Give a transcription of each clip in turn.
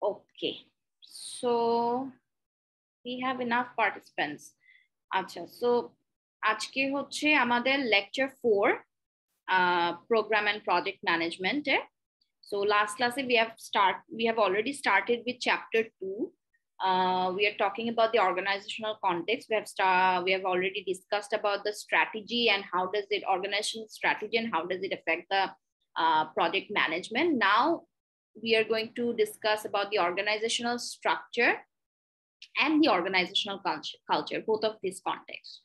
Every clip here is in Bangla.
Okay, so we have enough participants. আচ্ছা, so আজকে হচ্ছে আমাদের lecture 4 program and project management. So last class we have already started with chapter 2. We are talking about the organizational context. We have already discussed about the strategy and how does it organizational strategy and how does it affect the project management. Now we are going to discuss about the organizational structure and the organizational culture, both of these contexts.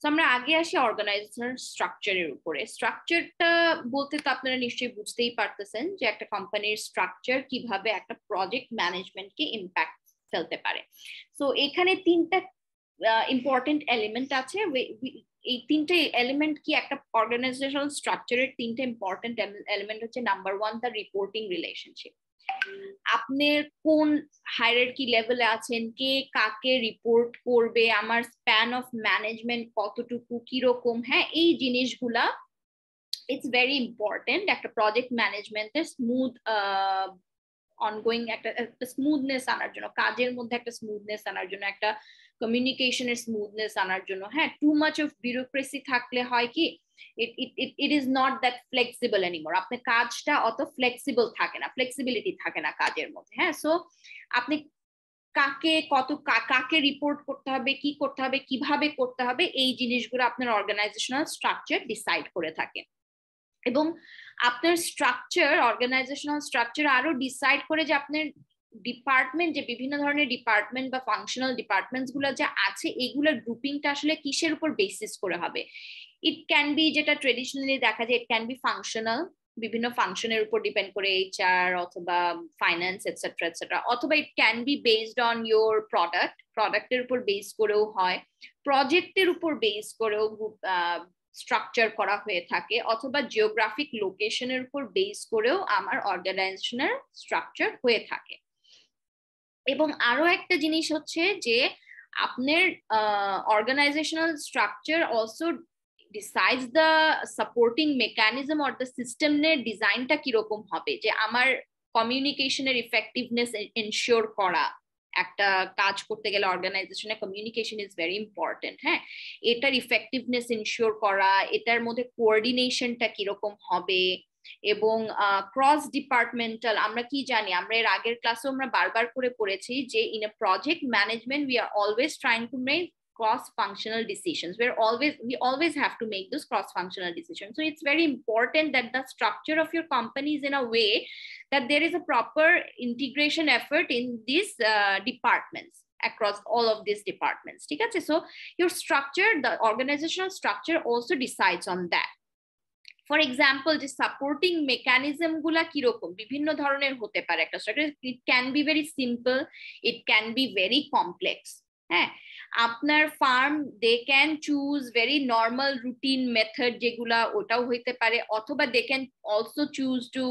So আমরা আগে আসি অর্গানাইজেশনাল স্ট্রাকচারের উপরে। স্ট্রাকচারটা বলতে তো আপনারা নিশ্চয়ই বুঝতেই পারতেছেন যে একটা কোম্পানির স্ট্রাকচার কিভাবে একটা প্রজেক্ট ম্যানেজমেন্টকে ইম্প্যাক্ট ফেলতে পারে। সো এখানে তিনটা ইম্পর্টেন্ট এলিমেন্ট আছে। এই তিনটে এলিমেন্ট কি একটা অর্গানাইজেশনাল স্ট্রাকচারের তিনটে ইম্পর্টেন্ট এলিমেন্ট হচ্ছে নাম্বার 1 দ্য রিপোর্টিং রিলেশনশিপ। আপনি কোন হায়ারার্কি লেভেলে আছেন, কে কাকে রিপোর্ট করবে, আমার স্প্যান অফ ম্যানেজমেন্ট কতটুকু কিরকম, হ্যাঁ এই জিনিসগুলা ইটস ভেরি ইম্পর্টেন্ট একটা প্রজেক্ট ম্যানেজমেন্টের স্মুথ অনগোয়িং একটা স্মুথনেস আনার জন্য, কাজের মধ্যে একটা স্মুথনেস আনার জন্য, একটা কমিউনিকেশনের স্মুথনেস আনার জন্য। হ্যাঁ, টু মাচ অফ বিউরোক্রেসি থাকলে হয় কি it is not that flexible anymore. আপনি কাজটা অত ফ্লেক্সিবল থাকে না, ফ্লেক্সিবিলিটি থাকে না কাজের মধ্যে। হ্যাঁ, সো আপনি কাকে রিপোর্ট করতে হবে, কি করতে হবে, কিভাবে করতে হবে, এই জিনিসগুলো আপনার অর্গানাইজেশনাল স্ট্রাকচার ডিসাইড করে থাকে। এবং আপনার স্ট্রাকচার, অর্গানাইজেশনাল স্ট্রাকচার আরো ডিসাইড করে যে আপনার ডিপার্টমেন্ট, যে বিভিন্ন ধরনের ডিপার্টমেন্ট বা ফাংশনাল ডিপার্টমেন্টস গুলো যে আছে এগুলোর গ্রুপিংটা আসলে কিসের উপর বেসিস করে হবে। ইট ক্যান বি, যেটা ট্রেডিশনালি দেখা যায়, ইট ক্যান বি ফাংশনাল, বিভিন্ন ফাংশনের উপর ডিপেন্ড করে, এইচআর অথবা ফাইন্যান্স এটসেট্রা এটসেট্রা, অথবা ইট can B based on your প্রোডাক্টের উপর বেস করেও হয়, প্রজেক্টের উপর বেস করেও স্ট্রাকচার করা হয়ে থাকে, অথবা জিওগ্রাফিক লোকেশনের উপর বেস করেও আমার অর্গানাইজেশনাল স্ট্রাকচার হয়ে থাকে। এবং আরো একটা জিনিস হচ্ছে যে আপনার organizational structure also decides the supporting mechanism or the সিস্টেমের ডিজাইনটা কিরকম হবে, যে আমার কমিউনিকেশনের ইফেক্টিভনেস এনশিওর করা। একটা কাজ করতে গেলে অর্গানাইজেশনে কমিউনিকেশন ইজ ভেরি ইম্পর্টেন্ট। হ্যাঁ, এটার ইফেক্টিভনেস এনশিওর করা, এটার মধ্যে কোঅর্ডিনেশনটা কিরকম হবে, এবং ক্রস ডিপার্টমেন্টাল, আমরা কি জানি, আমরা এর আগের ক্লাসে আমরা বারবার করে পড়েছি যে in a project management we are always trying to make cross-functional decisions. We always have to make those cross-functional decisions. So it's very important that the structure of your company is in a way that there is a proper integration effort in these departments, across all of these departments. Okay? So your structure, the organizational structure also decides on that. For example, যে সাপোর্টিং মেকানিজম গুলা কিরকম বিভিন্ন ধরনের হতে পারে একটা structure. It can be very simple, it can be very complex. হ্যাঁ, আপনার firm they can choose very normal routine method যেগুলা, ওটাও হইতে পারে, অথবা they can also choose to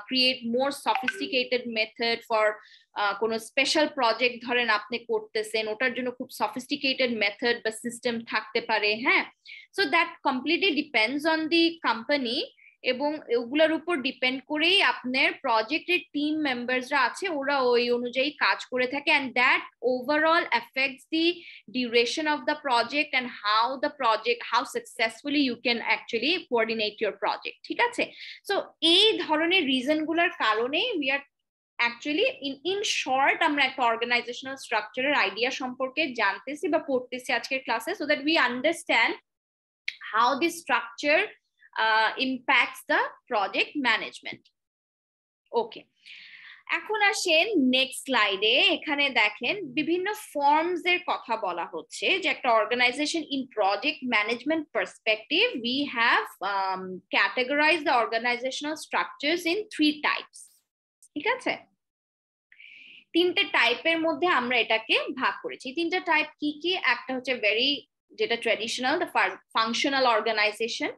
create more sophisticated method for কোনো স্পেশাল প্রজেক্ট ধরেন আপনি করতেছেন, ওটার জন্য খুব সফিস্টিকেটেড মেথড বা সিস্টেম থাকতে পারে। হ্যাঁ, so that completely depends on the company, এবং ওগুলোর উপর ডিপেন্ড করেই আপনার প্রজেক্টের টিম মেম্বারসরা আছে ওরা ওই অনুযায়ী কাজ করে থাকে, and that overall affects the duration of the project and how successfully you can actually coordinate your project. ঠিক আছে, সো এই ধরনের রিজন গুলার কারণে we are actually in short আমরা একটা অর্গানাইজেশনাল স্ট্রাকচারের আইডিয়া সম্পর্কে জানতেছি বা পড়তেছি আজকের ক্লাসে, so that we understand how this structure impacts the project management. Okay, এখন আসেন নেক্সট স্লাইডে। এখানে দেখেন বিভিন্ন ফর্মস এর কথা বলা হচ্ছে, যে একটা organization in project management perspective we have categorized the organizational structures in 3 types. ঠিক আছে, তিনটে টাইপের মধ্যে আমরা এটাকে ভাগ করেছি। তিনটা টাইপ কি কি? একটা হচ্ছে যেটা ট্রেডিশনাল, দ্য ফাংশনাল অর্গানাইজেশন,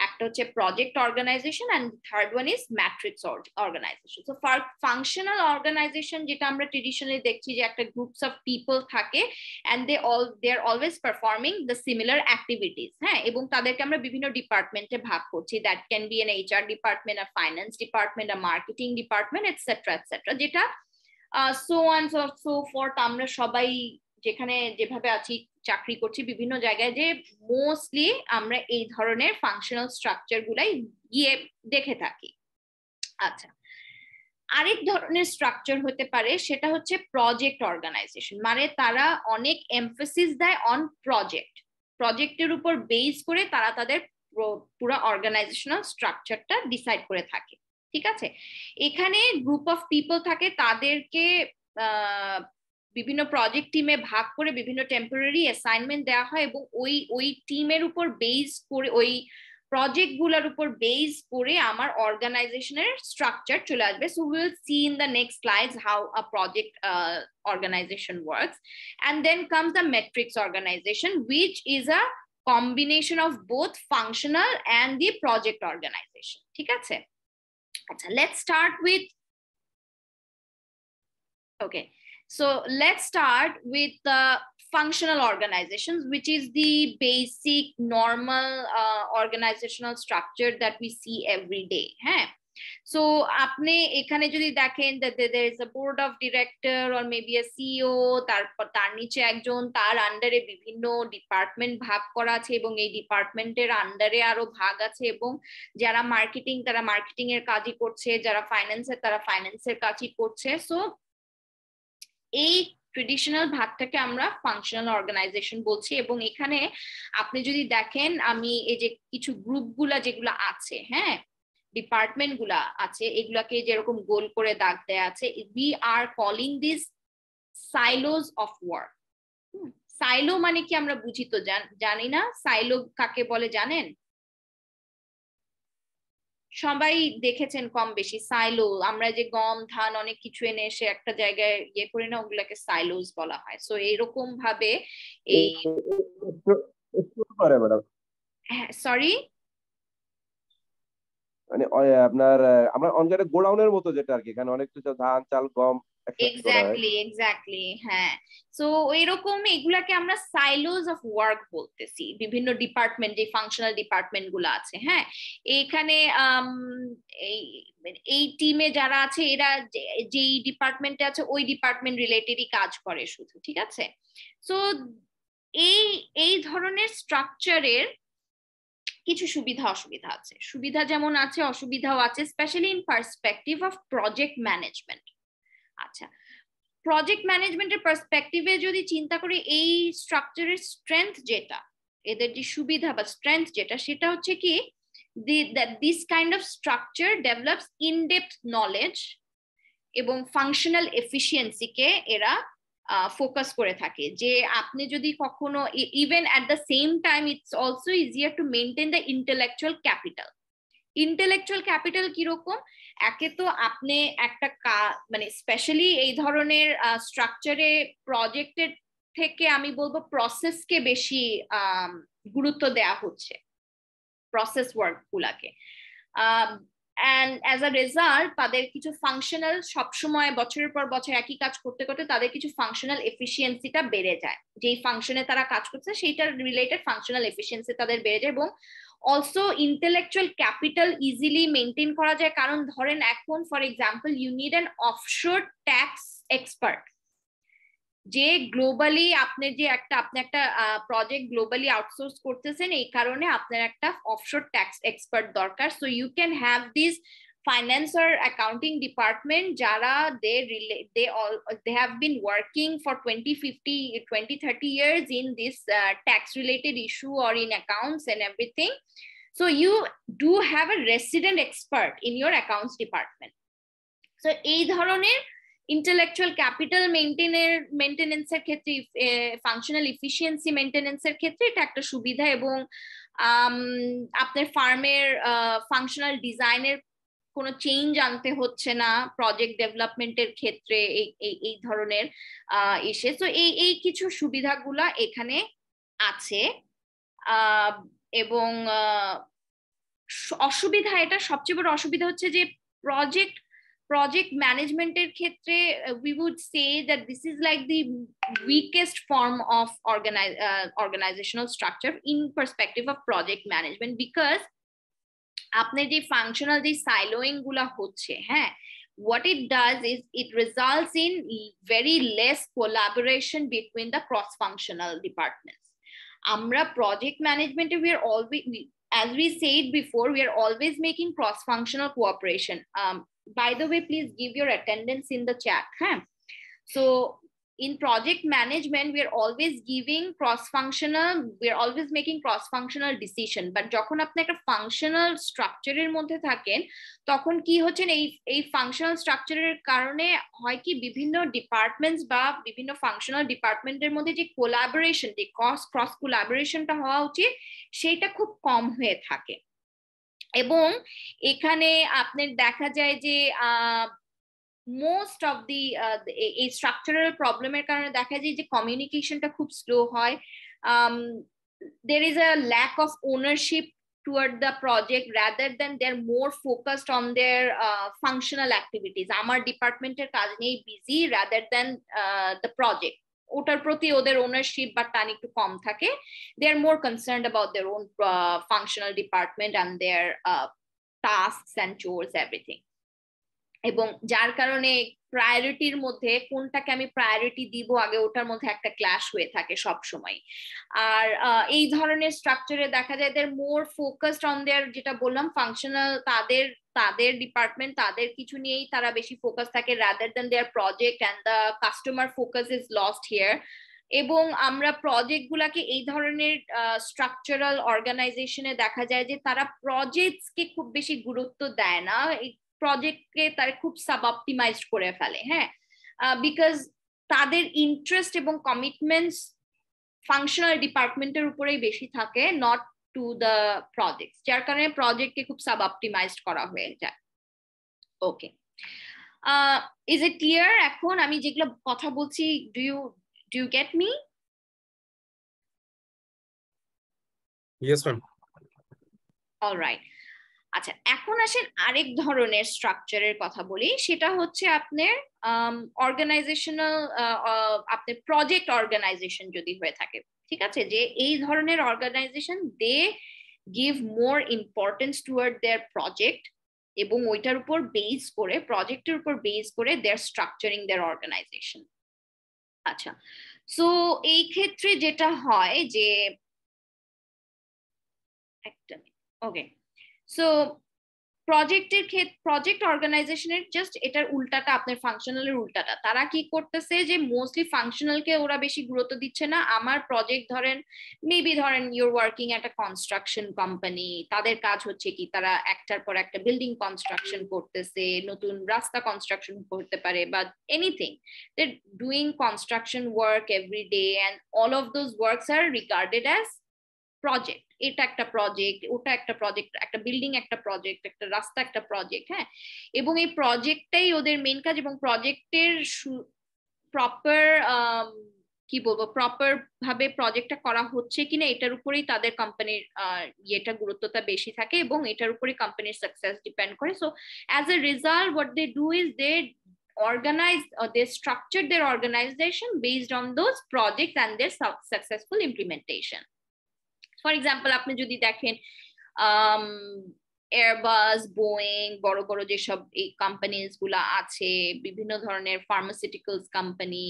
একটা হচ্ছে project organization, and third one is matrix organization. So functional organization যেটা আমরা ট্রেডিশনালি দেখছি যে একটা গ্রুপস অফ পিপল থাকে and they are always performing the similar activities. হ্যাঁ, এবং তাদেরকে আমরা বিভিন্ন ডিপার্টমেন্টে ভাগ করছি, that can be an HR department, a finance department, a marketing department, et cetera et cetera, যেটা সো অন সো ফর্থ। আমরা সবাই যেখানে যেভাবে আছি, চাকরি করছি বিভিন্ন জায়গায়, যে মোস্টলি আমরা এই ধরনের ফাংশনাল স্ট্রাকচার গুলাই গিয়ে দেখে থাকি। আচ্ছা, আরেক ধরনের স্ট্রাকচার হতে পারে, সেটা হচ্ছে প্রজেক্ট অর্গানাইজেশন। মানে তারা অনেক এমফেসিস দেয় অন প্রজেক্টের উপর বেস করে তারা তাদের পুরো অর্গানাইজেশনাল স্ট্রাকচারটা ডিসাইড করে থাকে। ঠিক আছে, এখানে গ্রুপ অফ পিপল থাকে, তাদেরকে বিভিন্ন প্রজেক্ট টিমে ভাগ করে বিভিন্ন টেম্পোরারি অ্যাসাইনমেন্ট দেওয়া হয়, এবং ওই টিমের উপর বেস করে, ওই প্রজেক্ট গুলোর উপর বেস করে আমার অর্গানাইজেশনের স্ট্রাকচার চলে আসবে। So will see in the next slides how a project organization works. And then comes the metrics organization, which is a combination of both functional and the project organization. ঠিক আছে, আচ্ছা, let's start with okay, so let's start with the functional organizations, which is the basic normal organizational structure that we see every day. হ্যাঁ, সো আপনি এখানে যদি দেখেন that there is a board of director or maybe a CEO, তারপর তার নিচে একজন, তার আন্ডারে বিভিন্ন ডিপার্টমেন্ট ভাগ করা আছে, এবং এই ডিপার্টমেন্টের আন্ডারে আরো ভাগ আছে, এবং যারা মার্কেটিং তারা মার্কেটিং এর কাজই করছে, যারা ফাইন্যান্সের তারা ফাইন্যান্সের কাজই করছে। সো এই ট্রেডিশনাল ভাগটাকে আমরা ফাংশনাল অর্গানাইজেশন বলছি। এবং এখানে আপনি যদি দেখেন, আমি এই যে কিছু গ্রুপগুলা যেগুলো আছে, হ্যাঁ, ডিপার্টমেন্ট গুলা আছে, এগুলাকে যেরকম গোল করে দাগ দেয়া আছে, we are calling this silos of work. Silo মানে কি আমরা বুঝি তো জানি না, সাইলো কাকে বলে জানেন? সবাই দেখেছেন কম বেশি সাইলো, আমরা যে গম ধান অনেক কিছু এনে এসে একটা জায়গায় ইয়ে করি না, ওগুলাকে সাইলোজ বলা হয়। সো এরকম ভাবে এই সরি মানে আপনার আমরা অনেক গোডাউনের মতো, যেটা আর কি, এখানে অনেক কিছু ধান চাল গম এক্স্যাক্টলি হ্যাঁ। সো এরকম এগুলাকে আমরা সাইলোজ অফ ওয়ার্ক বলতেছি, বিভিন্ন ডিপার্টমেন্ট, যে ফাংশনাল ডিপার্টমেন্ট গুলো আছে। হ্যাঁ, এখানে এই টিমে যারা আছে, এরা যেই ডিপার্টমেন্টে আছে ওই ডিপার্টমেন্ট রিলেটেডই কাজ করে শুধু। ঠিক আছে, সো এই ধরনের স্ট্রাকচারের কিছু সুবিধা অসুবিধা আছে। সুবিধা যেমন আছে, অসুবিধাও আছে, specially in perspective of project management. আচ্ছা, প্রজেক্ট ম্যানেজমেন্টের পার্সপেক্টিভে যদি চিন্তা করি, এই স্ট্রাকচারের স্ট্রেংথ যেটা, এদের যে সুবিধা বা স্ট্রেংথ যেটা, সেটা হচ্ছে কি, this kind of structure develops in-depth knowledge এবং ফাংশনাল এফিসিয়েন্সিকে এরা ফোকাস করে থাকে। যে আপনি যদি কখনো, even at the same time, it's also easier to maintain the intellectual capital. Intellectual capital কিরকম? একে তো আপনি একটা মানে স্পেশালি এই ধরনের স্ট্রাকচারে প্রজেক্টের থেকে আমি বলবো প্রসেসকে বেশি গুরুত্ব দেয়া হচ্ছে, প্রসেস ওয়ার্ক গুলাকে। and as a result তাদের কিছু ফাংশনাল, সবসময় বছরের পর বছর একই কাজ করতে করতে তাদের কিছু ফাংশনাল এফিসিয়েন্সিটা বেড়ে যায়। যেই ফাংশনে তারা কাজ করছে সেইটার রিলেটেড ফাংশনাল এফিসিয়েন্সি তাদের বেড়ে যায়, এবং also intellectual capital easily maintain করা যায়। কারণ ধরেন এখন for example you need an offshore tax expert, যে গ্লোবালি আপনি একটা প্রজেক্ট গ্লোবালি আউটসোর্স করতেছেন, এই কারণে আপনার একটা অফশোর ট্যাক্স এক্সপার্ট দরকার। So you can have this finance or accounting department jara they have been working for 20-30 years in this tax related issue or in accounts and everything. So you do have a resident expert in your accounts department. So এই ধরনের ইন্টেলেকচুয়াল ক্যাপিটাল মেইনটেনেন্সের ক্ষেত্রে, ফাংশনাল এফিসিয়েন্সি মেইনটেনেন্সের ক্ষেত্রে এটা একটা সুবিধা। এবং আপনার ফার্মের ফাংশনাল ডিজাইনের কোনো চেঞ্জ আনতে হচ্ছে না প্রজেক্ট ডেভেলপমেন্টের ক্ষেত্রে এই ধরনের এসে। তো এই কিছু সুবিধাগুলা এখানে আছে। এবং অসুবিধা, এটা সবচেয়ে বড় অসুবিধা হচ্ছে যে project management-এর ক্ষেত্রে we would say that this is like the weakest form of organizational structure in perspective of project management, because আপনি যে ফাংশনাল যে সাইলোইং গুলা হচ্ছে, হ্যাঁ, what it does is it results in very less collaboration between the cross-functional departments. Amra project management, we are always, as we said before, we are always making cross-functional cooperation. By the way, please give your attendance in the chat. Huh? So in project management, we are always giving cross-functional, we are always making cross-functional decision. But যখন আপনি একটা functional structure-এর মধ্যে থাকেন, তখন কি হচ্ছে, এই functional structure-এর কারণে হয় কি, বিভিন্ন ডিপার্টমেন্টস বা বিভিন্ন functional ডিপার্টমেন্টের মধ্যে যে collaboration, যে cross collaboration-টা হওয়া উচিত, সেটা খুব কম হয়ে থাকে। এবং এখানে আপনার দেখা যায় যে most of the structural problem এর কারণে দেখা যায় যে কমিউনিকেশনটা খুব স্লো হয়। There is a lack of ownership toward the project, rather than they're more focused on their functional activities. আমার ডিপার্টমেন্টের কাজ নিয়ে busy, rather than the project, ওটার প্রতি ওদের ওনারশিপ বা টান একটু কম থাকে। They are more concerned about their own functional department and their tasks and chores, everything. এবং যার কারণে প্রায়োরিটির মধ্যে কোনটাকে আমি প্রায়োরিটি দিব আগে, ওটার মধ্যে একটা ক্ল্যাশ হয়ে থাকে সব সময়। আর এই ধরনের স্ট্রাকচারে দেখা যায় দের মোর ফোকাসড অন দেয়ার, যেটা বললাম ফাংশনাল, তাদের ডিপার্টমেন্ট, তাদের কিছু নিয়েই তারা বেশি ফোকাস থাকে, rather than their project, and the customer focus is lost here. এবং আমরা প্রজেক্ট গুলাকে এই ধরনের স্ট্রাকচারাল অর্গানাইজেশনে দেখা যায় যে তারা প্রজেক্টসকে খুব বেশি গুরুত্ব দেয় না, প্রজেক্টকে তারা খুব সাব অপটিমাইজড করে ফেলে। হ্যাঁ, বিকজ তাদের ইন্টারেস্ট এবং কমিটমেন্টস ফাংশনাল ডিপার্টমেন্টের উপরেই বেশি থাকে, নট টু দ্য প্রজেক্ট, যার কারণে প্রজেক্টকে খুব সাব অপটিমাইজড করা হয়ে যায়। Okay, is it clear? এখন আমি যেগুলো কথা বলছি, do you get me? Yes ma'am. Alright, আচ্ছা, এখন আসেন আরেক ধরনের স্ট্রাকচারের কথা বলি, সেটা হচ্ছে আপনার অর্গানাইজেশনাল, আপনার প্রজেক্ট অর্গানাইজেশন যদি হয়ে থাকে, ঠিক আছে, যে এই ধরনের organization they give more importance toward their project, এবং ওইটার উপর বেস করে, প্রজেক্টের উপর বেস করে দেয়ার স্ট্রাকচারিং দেয়ার অর্গানাইজেশন। আচ্ছা, সো এই ক্ষেত্রে যেটা হয় যে একটা, ওকে, সো প্রজেক্ট অর্গানাইজেশনের জাস্ট এটার উল্টাটা, আপনার ফাংশনালের উল্টাটা। তারা কি করতেছে যে মোস্টলি ফাংশনালকে ওরা বেশি গুরুত্ব দিচ্ছে না। আমার প্রজেক্ট ধরেন, মেবি ধরেন ইউর ওয়ার্কিং একটা কনস্ট্রাকশন কোম্পানি, তাদের কাজ হচ্ছে কি, তারা একটার পর একটা বিল্ডিং কনস্ট্রাকশন করতেছে, নতুন রাস্তা কনস্ট্রাকশন করতে পারে, বা anything, they doing construction work every day, and all of those works are regarded as project. এটা একটা প্রজেক্ট, ওটা একটা প্রজেক্ট, একটা বিল্ডিং একটা প্রজেক্ট, একটা রাস্তা একটা প্রজেক্ট। হ্যাঁ, এবং এই প্রজেক্টটাই ওদের মেইন কাজ, এবং প্রজেক্টের প্রপার, কি বলবো, প্রপার ভাবে প্রজেক্টটা করা হচ্ছে কিনা এটার উপরেই তাদের কোম্পানির ইয়েটা, গুরুত্বটা বেশি থাকে, এবং এটার উপরেই কোম্পানির সাকসেস ডিপেন্ড করে। So as a result what they do is they organize, they structured their organization based on those projects and their successful implementation. For example, আপনি যদি দেখেন এয়ারবাস, বোয়িং, বড় বড় যেসব এই কোম্পানিজ গুলা আছে, বিভিন্ন ধরনের ফার্মাসিউটিক্যালস কোম্পানি,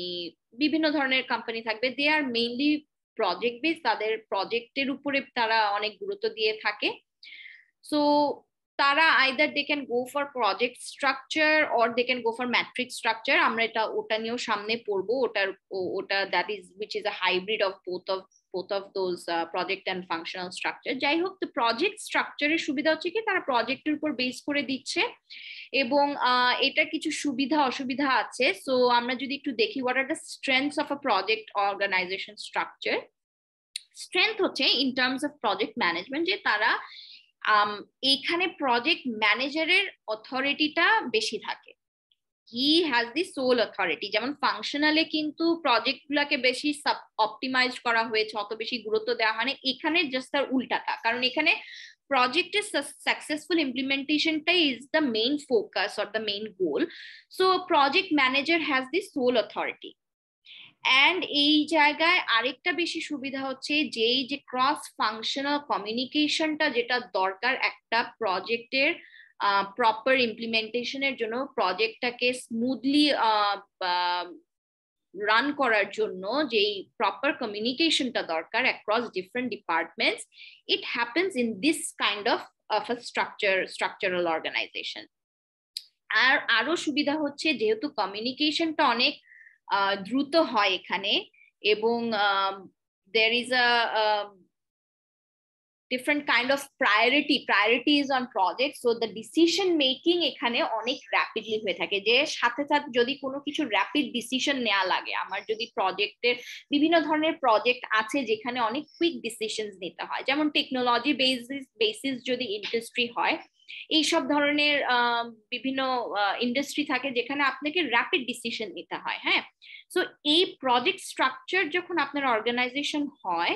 বিভিন্ন ধরনের কোম্পানি থাকবে, দে আর মেইনলি প্রজেক্ট বেস, তাদের প্রজেক্টের উপরে তারা অনেক গুরুত্ব দিয়ে থাকে। সো তারা either they can go for project structure or they can go for matrix structure. আমরা ওটা নিয়েও সামনে পড়বো, ওটা that is which is a hybrid of both of those project and functional structure. যাই হোক, তো প্রজেক্ট স্ট্রাকচারের সুবিধা হচ্ছে কি, তারা প্রজেক্টের উপর বেস করে দিচ্ছে, এবং এটা কিছু সুবিধা অসুবিধা আছে। সো আমরা যদি একটু দেখি, what are the strengths of a project organization structure? Strength হচ্ছে in terms of project management, যে তারা এইখানে প্রজেক্ট ম্যানেজারের অথরিটিটা বেশি থাকে। He has the sole authority. যেমন ফাংশনালে কিন্তু প্রজেক্ট গুলাকে বেশি অপটিমাইজ করা হয়েছে, অত বেশি গুরুত্ব দেওয়া হয় না। এখানে জাস্ট তার উল্টাটা, কারণ এখানে প্রজেক্টের সাকসেসফুল ইমপ্লিমেন্টেশনটাই is the main focus or the main goal. So project manager has the sole authority. And এই জায়গায় আরেকটা বেশি সুবিধা হচ্ছে যে ক্রস ফাংশনাল কমিউনিকেশনটা যেটা দরকার একটা প্রজেক্টের প্রপার ইমপ্লিমেন্টেশনের জন্য, প্রজেক্টটাকে স্মুথলি রান করার জন্য যেই প্রপার কমিউনিকেশনটা দরকার across different departments, it happens in this kind of a structural organisation. আর আরো সুবিধা হচ্ছে যেহেতু কমিউনিকেশনটা অনেক দ্রুত হয় এখানে, এবং there is a different kind of priorities on project, so the decision making এখানে অনেক র্যাপিডলি হয়ে থাকে, যে সাথে সাথে যদি কোনো কিছু র্যাপিড ডিসিশন নেওয়া লাগে, আমার যদি প্রজেক্টের বিভিন্ন ধরনের প্রজেক্ট আছে যেখানে অনেক কুইক ডিসিশনস নিতে হয়, যেমন টেকনোলজি বেসিস যদি ইন্ডাস্ট্রি হয়, এইসব ধরনের বিভিন্ন ইন্ডাস্ট্রি থাকে যেখানে আপনাকে র্যাপিড ডিসিশন নিতে হয়। হ্যাঁ, সো এই প্রজেক্ট স্ট্রাকচার যখন আপনার অর্গানাইজেশন হয়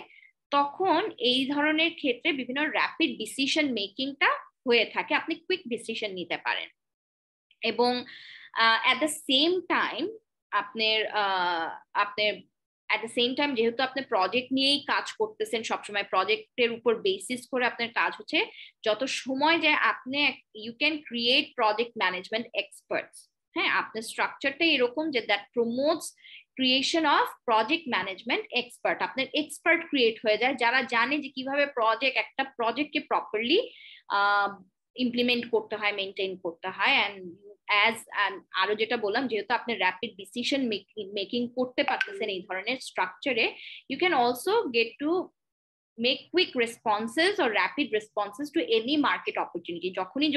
তখন এই ধরনের ক্ষেত্রে বিভিন্ন র্যাপিড ডিসিশন মেকিংটা হয়ে থাকে, আপনি কুইক ডিসিশন নিতে পারেন। এবং অ্যাট দ্য সেম টাইম যেহেতু আপনি প্রজেক্ট নিয়েই কাজ করতেছেন, সবসময় প্রজেক্টের উপর বেসিস করে আপনার কাজ হচ্ছে, যত সময় যায় আপনি you can create project management experts. হ্যাঁ, আপনার স্ট্রাকচারটা এরকম যে that promotes creation of project management expert. আপনার এক্সপার্ট ক্রিয়েট হয়ে যায় যারা জানে যে কিভাবে একটা প্রজেক্টকে প্রপারলি ইমপ্লিমেন্ট করতে হয়, মেনটেন করতে হয়। আরো যেটা বললাম, যেহেতু আপনি র্যাপিড ডিসিশন মেকিং করতে পারতেছেন এই ধরনের স্ট্রাকচারে, you can also get to make quick responses or rapid responses to any market opportunity.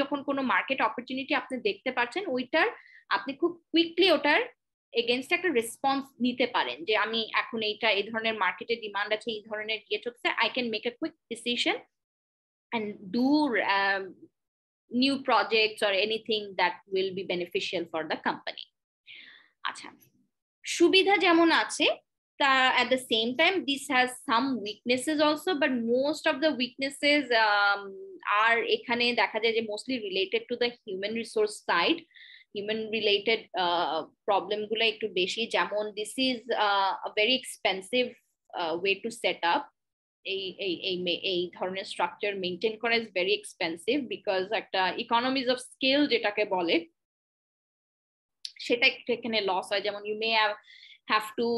যখন কোনো মার্কেট অপরচুনিটি আপনি দেখতে পাচ্ছেন, ওইটার আপনি খুব কুইকলি ওটার এগেইনস্ট একটা রেসপন্স নিতে পারেন, যে আমি এখন এই ধরনের মার্কেটে ডিমান্ড আছে, এই ধরনের ইয়ে চলছে, I can make a quick decision and do new projects or anything that will be beneficial for the company. আচ্ছা, সুবিধা যেমন আছে, at the same time this has some weaknesses also, but most of the weaknesses are এখানে দেখা যায় যে mostly related to the human resource side, human related problem গুলো একটু বেশি, যেমন this is a very expensive way to set up এই ধরনের স্ট্রাকচার মেনটেন করা ইজ ভেরি এক্সপেন্সিভ, বিকজ একটা ইকোনমিজ অফ স্কেল যেটাকে বলে সেটা একটু এখানে লস হয়। যেমন you may have to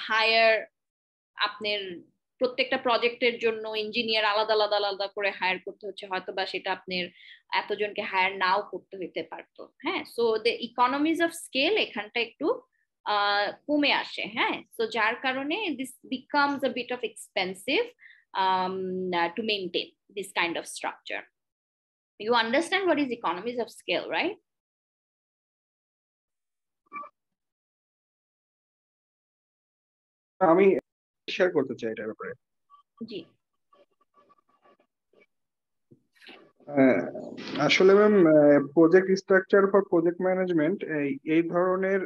hire, আপনার প্রত্যেকটা প্রজেক্টের জন্য ইঞ্জিনিয়ার আলাদা আলাদা আলাদা করে হায়ার করতে হচ্ছে, হয়তো বা সেটা আপনার এতজনকে হায়ার নাও করতে হইতে পারতো। হ্যাঁ, so the economies of scale এখানটা একটু কমে আসে। হ্যাঁ, সো যার কারণে this becomes a bit of expensive to maintain this kind of structure. You understand what is economies of scale, right? আমি শেয়ার করতে চাই এটার ব্যাপারে। জি, আসলে ma'am, project structure for project management এই ধরনের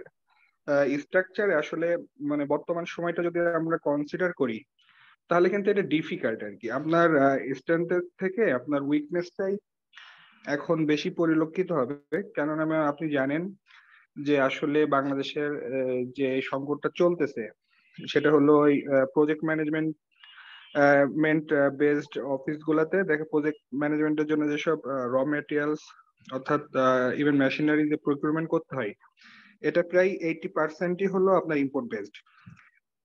স্ট্রাকচারে আসলে মানে বর্তমান সময়টা যদি আমরা কনসিডার করি তাহলে কিন্তু এটা ডিফিকাল্ট আর কি। আপনার স্ট্রেংথের থেকে আপনার উইকনেসটাই এখন বেশি পরিলক্ষিত হবে, কেননা ম্যাম আপনি জানেন যে আসলে বাংলাদেশের যে সংকটটা চলতেছে সেটা হলো ওই প্রজেক্ট ম্যানেজমেন্ট বেসড অফিস গুলাতে দেখে প্রজেক্ট ম্যানেজমেন্টের জন্য যেসব র মেটেরিয়ালস অর্থাৎ ইভেন মেশিনারি যে প্রকিউরমেন্ট করতে হয়, এটা প্রায় 80%ই হলো আপনার ইম্পোর্ট বেসড।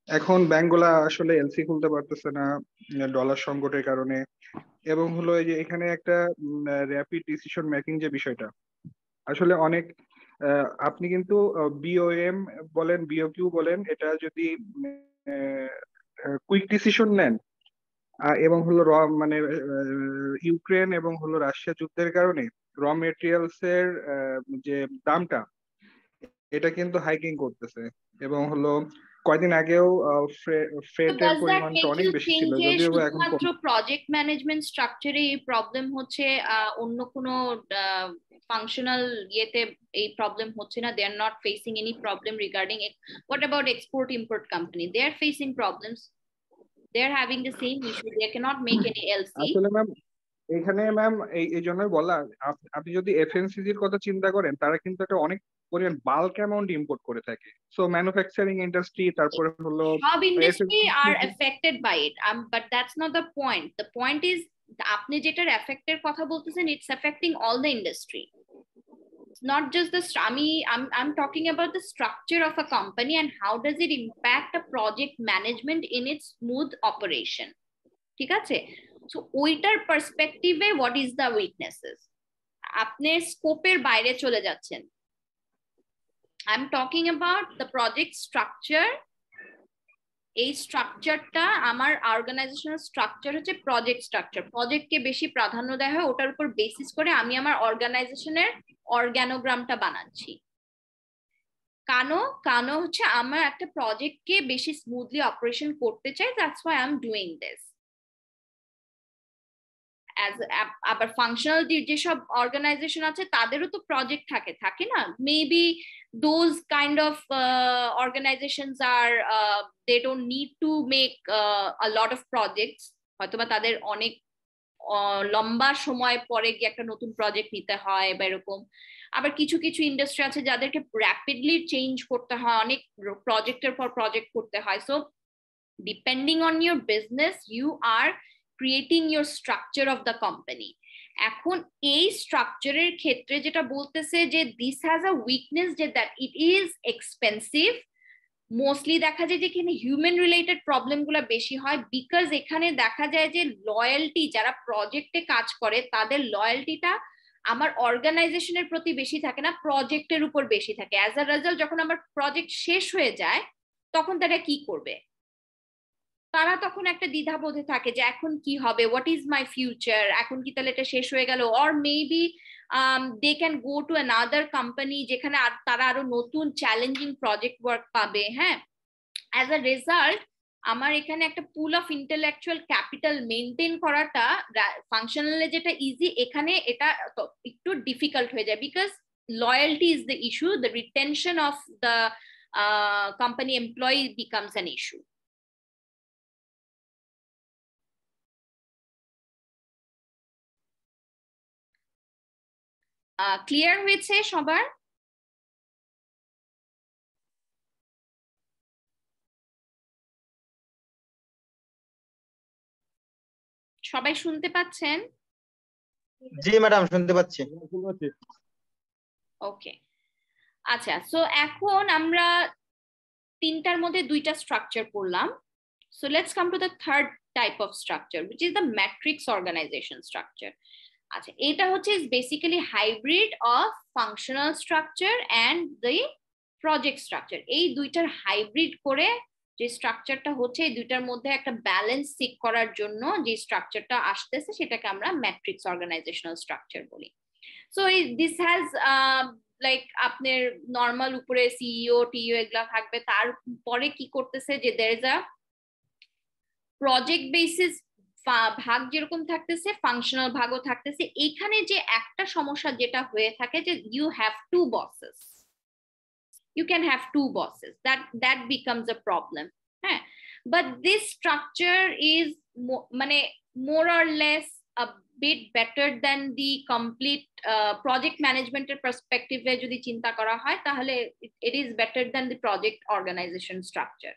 এখন ব্যাংকগুলা আসলে এলসি খুলতে পারতেছে না ডলার সংকটের কারণে, এবং হলো এই যে এখানে একটা র্যাপিড ডিসিশন মেকিং যে বিষয়টা আসলে অনেক আপনি কিন্তু বিওএম বলেন বিওকিউ বলেন, এটা যদি কুইক ডিসিশন নেন এবং হলো মানে ইউক্রেন এবং হলো রাশিয়া যুদ্ধের কারণে র মেটেরিয়ালস এর যে দামটা এটা কিন্তু হাইকিং করতেছে, এবং হলো কয়দিন আগেও ফ্রেটের পরিমাণটা অনেক বেশি ছিল, যদিও এখন শুধুমাত্র প্রজেক্ট ম্যানেজমেন্ট স্ট্রাকচারে এই প্রবলেম হচ্ছে, অন্য কোনো ফাংশনাল ইয়েতে এই প্রবলেম হচ্ছে না? They are not facing any problem regarding what about export import company? They are facing problems, they are having the same issue, they can't make any LC. আসলে ম্যাম এখানে ম্যাম এই জন্যই বলা, আপনি যদি এফএমসিজির কথা চিন্তা করেন তারা কিন্তু একটা অনেক পরিমাণ বাল্ক অ্যামাউন্ট ইম্পোর্ট করে থাকে। সো ম্যানুফ্যাকচারিং ইন্ডাস্ট্রি, তারপরে হলো সব industry are affected by it, but that's not the point. The point is আপনি যেটার এফেক্টের কথা বলতেছেন, it's affecting all the industry, not just the I'm talking about the structure of a company and how does it impact a project management in its smooth operation. ঠিক আছে, সো ওইটার পার্সপেক্টিভে হোয়াট ইজ দ্য উইকনেসেস, আপনি স্কোপের বাইরে চলে যাচ্ছেন। I am talking about the project structure. এই স্ট্রাকচারটা, আমার অর্গানাইজেশনাল স্ট্রাকচার হচ্ছে প্রজেক্ট স্ট্রাকচার, প্রজেক্টকে বেশি প্রাধান্য দেওয়া হয়, ওটার উপর বেসিস করে আমি আমার অর্গানাইজেশনের অর্গানোগ্রামটা বানাচ্ছি। কানো হচ্ছে আমার একটা প্রজেক্টকে বেশি স্মুথলি অপারেশন করতে চাই, that's why I am doing this. আবার ফাংশনাল যেসব অর্গানাইজেশন আছে তাদেরও তো প্রজেক্ট থাকে না, maybe those kind of organizations are they don't need to make a lot of projects, হয়তোবা তাদের অনেক লম্বা সময় পরে গিয়ে একটা নতুন প্রজেক্ট নিতে হয় বা এরকম। আবার কিছু কিছু ইন্ডাস্ট্রি আছে যাদেরকে র্যাপিডলি চেঞ্জ করতে হয়, অনেক প্রজেক্টের পর প্রজেক্ট করতে হয়। So depending on your business you are creating your structure of the company. এখন এই স্ট্রাকচারের ক্ষেত্রে যেটা বলতেছে যে দিস হ্যাজ আ উইকনেস, যে that it is expensive. Mostly দেখা যায় যে এখানে হিউম্যান রিলেটেড প্রবলেম গুলো বেশি হয়, বিকজ এখানে দেখা যায় যে লয়্যালটি, যারা প্রজেক্টে কাজ করে তাদের লয়্যালটিটা আমার অর্গানাইজেশনের প্রতি বেশি থাকে না, প্রজেক্টের উপর বেশি থাকে। অ্যাজ আ রেজাল্ট যখন আমার প্রজেক্ট শেষ হয়ে যায় তখন তারা কি করবে, তারা তখন একটা দ্বিধাবোধে থাকে যে এখন কি হবে, হোয়াট ইজ মাই ফিউচার, এখন কি তাহলে এটা শেষ হয়ে গেল, or maybe they can go to another company যেখানে তারা আরো নতুন চ্যালেঞ্জিং প্রজেক্ট ওয়ার্ক পাবে। হ্যাঁ, অ্যাজ আ রেজাল্ট আমার এখানে একটা পুল অফ ইন্টেলেকচুয়াল ক্যাপিটাল মেনটেন করাটা ফাংশনালে যেটা ইজি, এখানে এটা একটু ডিফিকাল্ট হয়ে যায়, because loyalty is the issue, the retention of the company employee becomes an issue. Clear হয়েছে সবার? সবাই শুনতে পাচ্ছেন? জি ম্যাডাম, শুনতে পাচ্ছি। ওকে, আচ্ছা, সো এখন আমরা তিনটার মধ্যে দুইটা স্ট্রাকচার পড়লাম। So let's come to the third type of structure, which is the matrix organization structure. আচ্ছা, এটা হচ্ছে basically hybrid of functional structure and the project structure. এই দুইটার হাইব্রিড করে যে স্ট্রাকচারটা হচ্ছে, এই দুইটার মধ্যে একটা ব্যালেন্স সিক করার জন্য যে স্ট্রাকচারটা আসতেছে সেটাকে আমরা ম্যাট্রিক্স অর্গানাইজেশনাল স্ট্রাকচার বলি। সো দিস হ্যাজ লাইক আপনার নর্মাল উপরে সিইও টিইও এগুলা থাকবে, তারপরে কি করতেছে যে there is a project basis ভাগ যেরকম থাকতেছে, ফাংশনাল ভাগও থাকতেছে। এইখানে যে একটা সমস্যা যেটা হয়ে থাকে যে you have two bosses, you can have two bosses, that becomes a problem. হ্যাঁ, but this structure is more or less a bit better than the complete project management perspective এ যদি চিন্তা করা হয় তাহলে it is better than the project organization structure.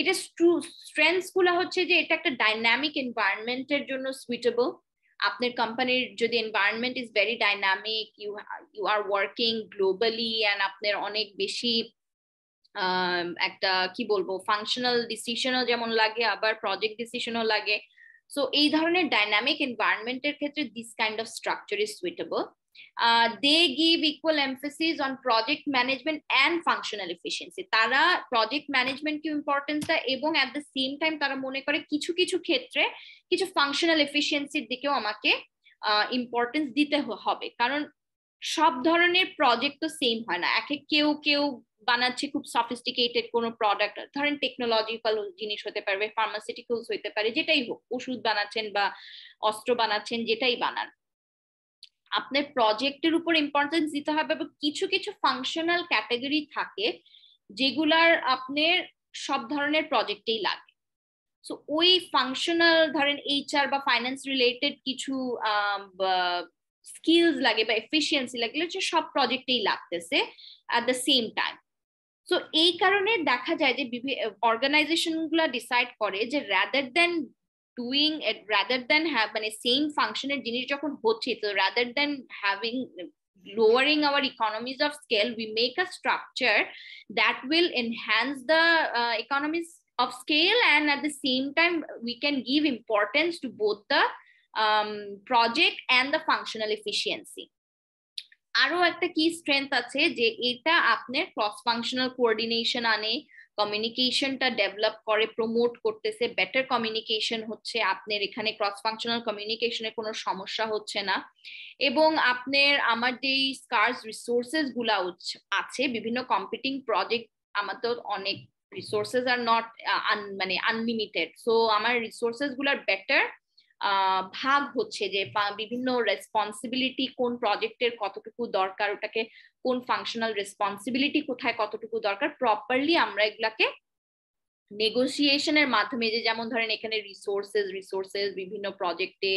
It is true, strengths গুলো হচ্ছে যে এটা একটা ডাইনামিক এনভায়রনমেন্ট এর জন্য সুইটেবল। আপনার কোম্পানির যদি environment is very dynamic, you are working globally and আপনার অনেক বেশি একটা কি বলবো ফাংশনাল ডিসিশনও যেমন লাগে আবার প্রজেক্ট ডিসিশনও লাগে। সো এই ধরনের ডাইনামিক এনভায়রনমেন্টের ক্ষেত্রে this kind of structure is suitable. They give equal emphasis on project management and functional efficiency. তারা প্রজেক্ট ম্যানেজমেন্টকে ইম্পর্টেন্স দেয় এবং অ্যাট দ্য সেম টাইম তারা মনে করে কিছু কিছু ক্ষেত্রে কিছু ফাংশনাল এফিসিয়েন্সির দিকেও আমাকে ইম্পর্টেন্স দিতে হবে, কারণ সব ধরনের প্রজেক্ট তো সেম হয় না। কেউ বানাচ্ছে খুব সফিস্টিকেটেড কোনো প্রোডাক্ট, ধরেন টেকনোলজিক্যাল জিনিস হতে পারবে, ফার্মাসিউটিক্যালস হতে পারে, যেটাই হোক, ওষুধ বানাচ্ছেন বা অস্ত্র বানাচ্ছেন, যেটাই বানান, আপনার প্রজেক্টের উপর ইম্পর্টেন্স দিতে হবে। কিছু কিছু ফাংশনাল ক্যাটাগরি থাকে যেগুলার আপনার সব ধরনের প্রজেক্টেই লাগে। সো ওই ফাংশনাল ধরেন এইচআর বা ফাইন্যান্স রিলেটেড কিছু স্কিলস লাগে বা এফিসিয়েন্সি লাগে, হচ্ছে সব প্রজেক্টেই লাগতেছে at the same time. So এই কারণে দেখা যায় যে অর্গানাইজেশন গুলা ডিসাইড করে যে rather than doing it rather than have মানে same functional জিনিস যখন হচ্ছে, so rather than having lowering our economies of scale, we make a structure that will enhance the economies of scale, and at the same time we can give importance to both the project and the functional efficiency. আরো একটা কি স্ট্রেংথ আছে যে এটা আপনার ক্রস ফাংশনাল কোঅর্ডিনেশন আনে, কমিউনিকেশনটা ডেভেলপ করে, প্রমোট করতেছে, বেটার কমিউনিকেশন হচ্ছে, আপনার এখানে ক্রস ফাংশনাল কমিউনিকেশনে কোনো সমস্যা হচ্ছে না, এবং আপনার আমার যে স্কার্স রিসোর্সেস গুলা আছে বিভিন্ন কম্পিটিং প্রজেক্ট, আমার তো অনেক রিসোর্সেস আর নট মানে আনলিমিটেড, সো আমার রিসোর্সেস গুলার বেটার ভাগ হচ্ছে যে বিভিন্ন রেসপন্সিবিলিটি কোন প্রজেক্টের কতটুকু দরকার, ওটাকে কোন ফাংশনাল রেসপন্সিবিলিটি কোথায় কতটুকু দরকার, প্রপারলি আমরা এগুলাকে নেগোসিয়েশনের মাধ্যমে, যে যেমন ধরেন এখানে রিসোর্সেস বিভিন্ন প্রজেক্টে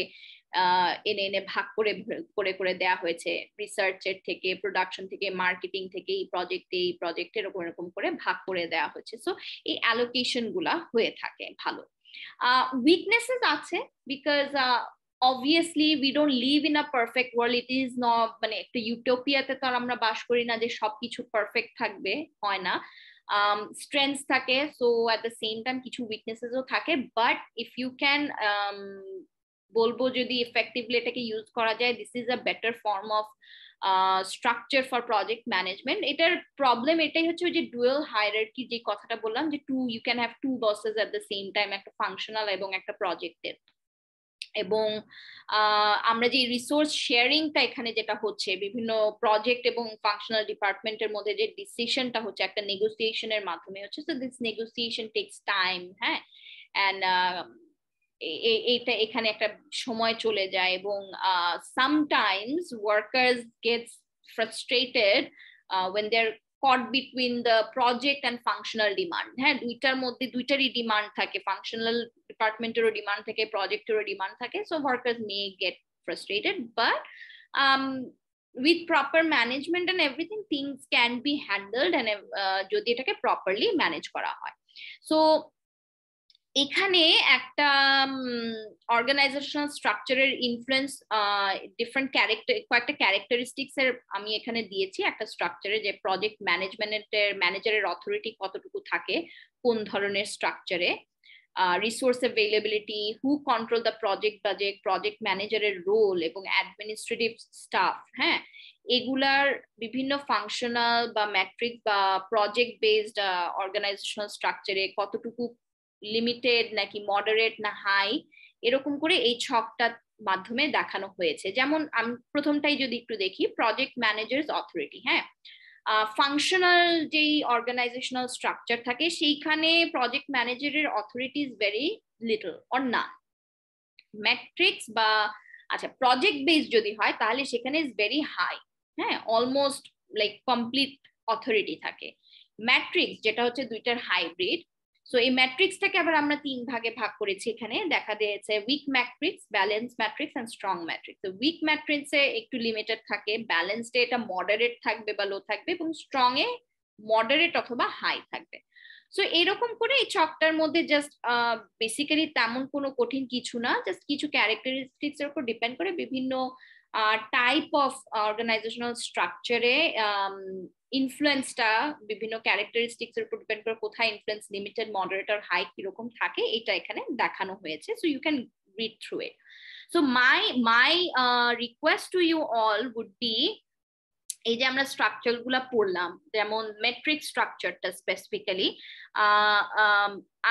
এনে এনে ভাগ করে করে দেয়া হয়েছে, রিসার্চের থেকে, প্রোডাকশন থেকে, মার্কেটিং থেকে, এই প্রজেক্টে এরকম করে ভাগ করে দেয়া হয়েছে। সো এই অ্যালোকেশন গুলা হয়ে থাকে ভালো। Weaknesses আছে because obviously we don't live in a perfect world. It is not মানে একটা ইউটোপিয়াতে তো আমরা বাস করি না যে সবকিছু পারফেক্ট থাকবে, হয় না। স্ট্রেংথস থাকে, so at the same time কিছু উইকনেসেসও থাকে, বাট ইফ ইউ ক্যান বলবো যদি এফেক্টিভলি এটাকে ইউজ করা যায়, this is a better form of structure for project management. এটার প্রবলেম এটাই হচ্ছে যে ডুয়াল হায়ারার্কি, যে কথাটা বললাম যে you can have two bosses at the same time, একটা ফাংশনাল এবং একটা প্রজেক্টের। এবং আমরা যে রিসোর্স শেয়ারিংটা এখানে যেটা হচ্ছে বিভিন্ন প্রজেক্ট এবং ফাংশনাল ডিপার্টমেন্টের মধ্যে যে ডিসিশনটা হচ্ছে একটা নেগোসিয়েশনের মাধ্যমে হচ্ছে, so this negotiation tax time, হ্যাঁ, এন্ড এইটা এখানে একটা সময় চলে যায়, এবং sometimes workers gets frustrated when they're caught between the project and functional demand. হ্যাঁ, দুইটার মধ্যে দুইটারই ডিমান্ড থাকে, ফাংশনাল ডিপার্টমেন্টেরও ডিমান্ড থাকে, প্রজেক্টেরও ডিমান্ড থাকে, so workers may get frustrated, but with proper management and everything things can be handled, and যদি এটাকে properly manage করা হয়। so এখানে একটা অর্গানাইজেশনাল স্ট্রাকচারের ইনফ্লুয়েন্স ডিফারেন্ট কয়েকটা ক্যারেক্টারিস্টিক্স এর আমি এখানে দিয়েছি একটা স্ট্রাকচারে, যে প্রজেক্ট ম্যানেজারের অথরিটি কতটুকু থাকে কোন ধরনের স্ট্রাকচারে, resource availability, who control the project budget, project ম্যানেজারের রোল এবং অ্যাডমিনিস্ট্রেটিভ স্টাফ, হ্যাঁ, এগুলার বিভিন্ন ফাংশনাল বা ম্যাট্রিক্স বা প্রজেক্ট বেসড অর্গানাইজেশনাল স্ট্রাকচারে কতটুকু লিমিটেড নাকি মডারেট না হাই, এরকম করে এই ছকটার মাধ্যমে দেখানো হয়েছে। যেমন আমি প্রথমটাই যদি একটু দেখি, প্রজেক্ট ম্যানেজার্স অথরিটি, হ্যাঁ, ফাংশনাল যেই অর্গানাইজেশনাল স্ট্রাকচার থাকে সেইখানে প্রজেক্ট ম্যানেজারের authority is very little or না। ম্যাট্রিক্স বা আচ্ছা প্রজেক্ট বেস যদি হয় তাহলে সেখানে ইজ ভেরি হাই, হ্যাঁ, অলমোস্ট লাইক কমপ্লিট অথরিটি থাকে। ম্যাট্রিক্স যেটা হচ্ছে দুইটার হাইব্রিড, সো এই ম্যাট্রিক্সটাকে আবার আমরা তিন ভাগে ভাগ করেছি, এখানে দেখা দিয়েছে weak matrix, balance matrix and strong matrix. তো উইক ম্যাট্রিক্সে একটু লিমিটেড থাকে, ব্যালেন্সডে এটা মডারেট থাকবে বা লো থাকবে, এবং স্ট্রং এ মডারেট অথবা হাই থাকবে। সো এরকম করে এই ছকটার মধ্যে জাস্ট বেসিক্যালি তেমন কোনো কঠিন কিছু না, জাস্ট কিছু ক্যারেক্টারিস্টিক্স এর উপর ডিপেন্ড করে বিভিন্ন টাইপ অফ অর্গানাইজেশনাল স্ট্রাকচারে ইনফ্লুয়েন্সটা বিভিন্ন ক্যারেক্টারিস্টিক্স এর উপর ডিপেন্ড করে কোথায় ইনফ্লুয়েন্স লিমিটেড, মডারেট আর হাই কিরকম থাকে, এটা এখানে দেখানো হয়েছে। So you can read through it. So my request to you all would be, এই যে আমরা স্ট্রাকচার গুলা পড়লাম, যেমন মেট্রিক স্ট্রাকচারটা স্পেসিফিক্যালি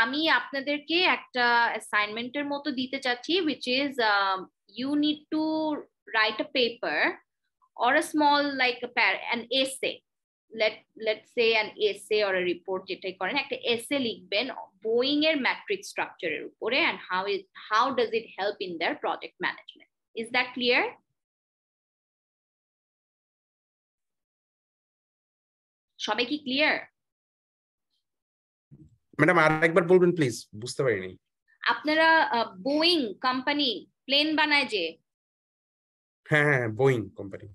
আমি আপনাদেরকে একটা অ্যাসাইনমেন্টের মতো দিতে চাচ্ছি, which is you need to write a paper or a small like an essay, let's say an essay or a report, যেটাই করেন একটা essay লিখবেন বোয়িং এর ম্যাট্রিক্স স্ট্রাকচারের উপরে, and how does it help in their project management. Is that clear? সবাই কি ক্লিয়ার? ম্যাডাম আরেকবার বলবেন প্লিজ, বুঝতে পারিনি। আপনারা বোয়িং কোম্পানি প্লেন বানায় যে, হ্যাঁ হ্যাঁ বোয়িং কোম্পানি,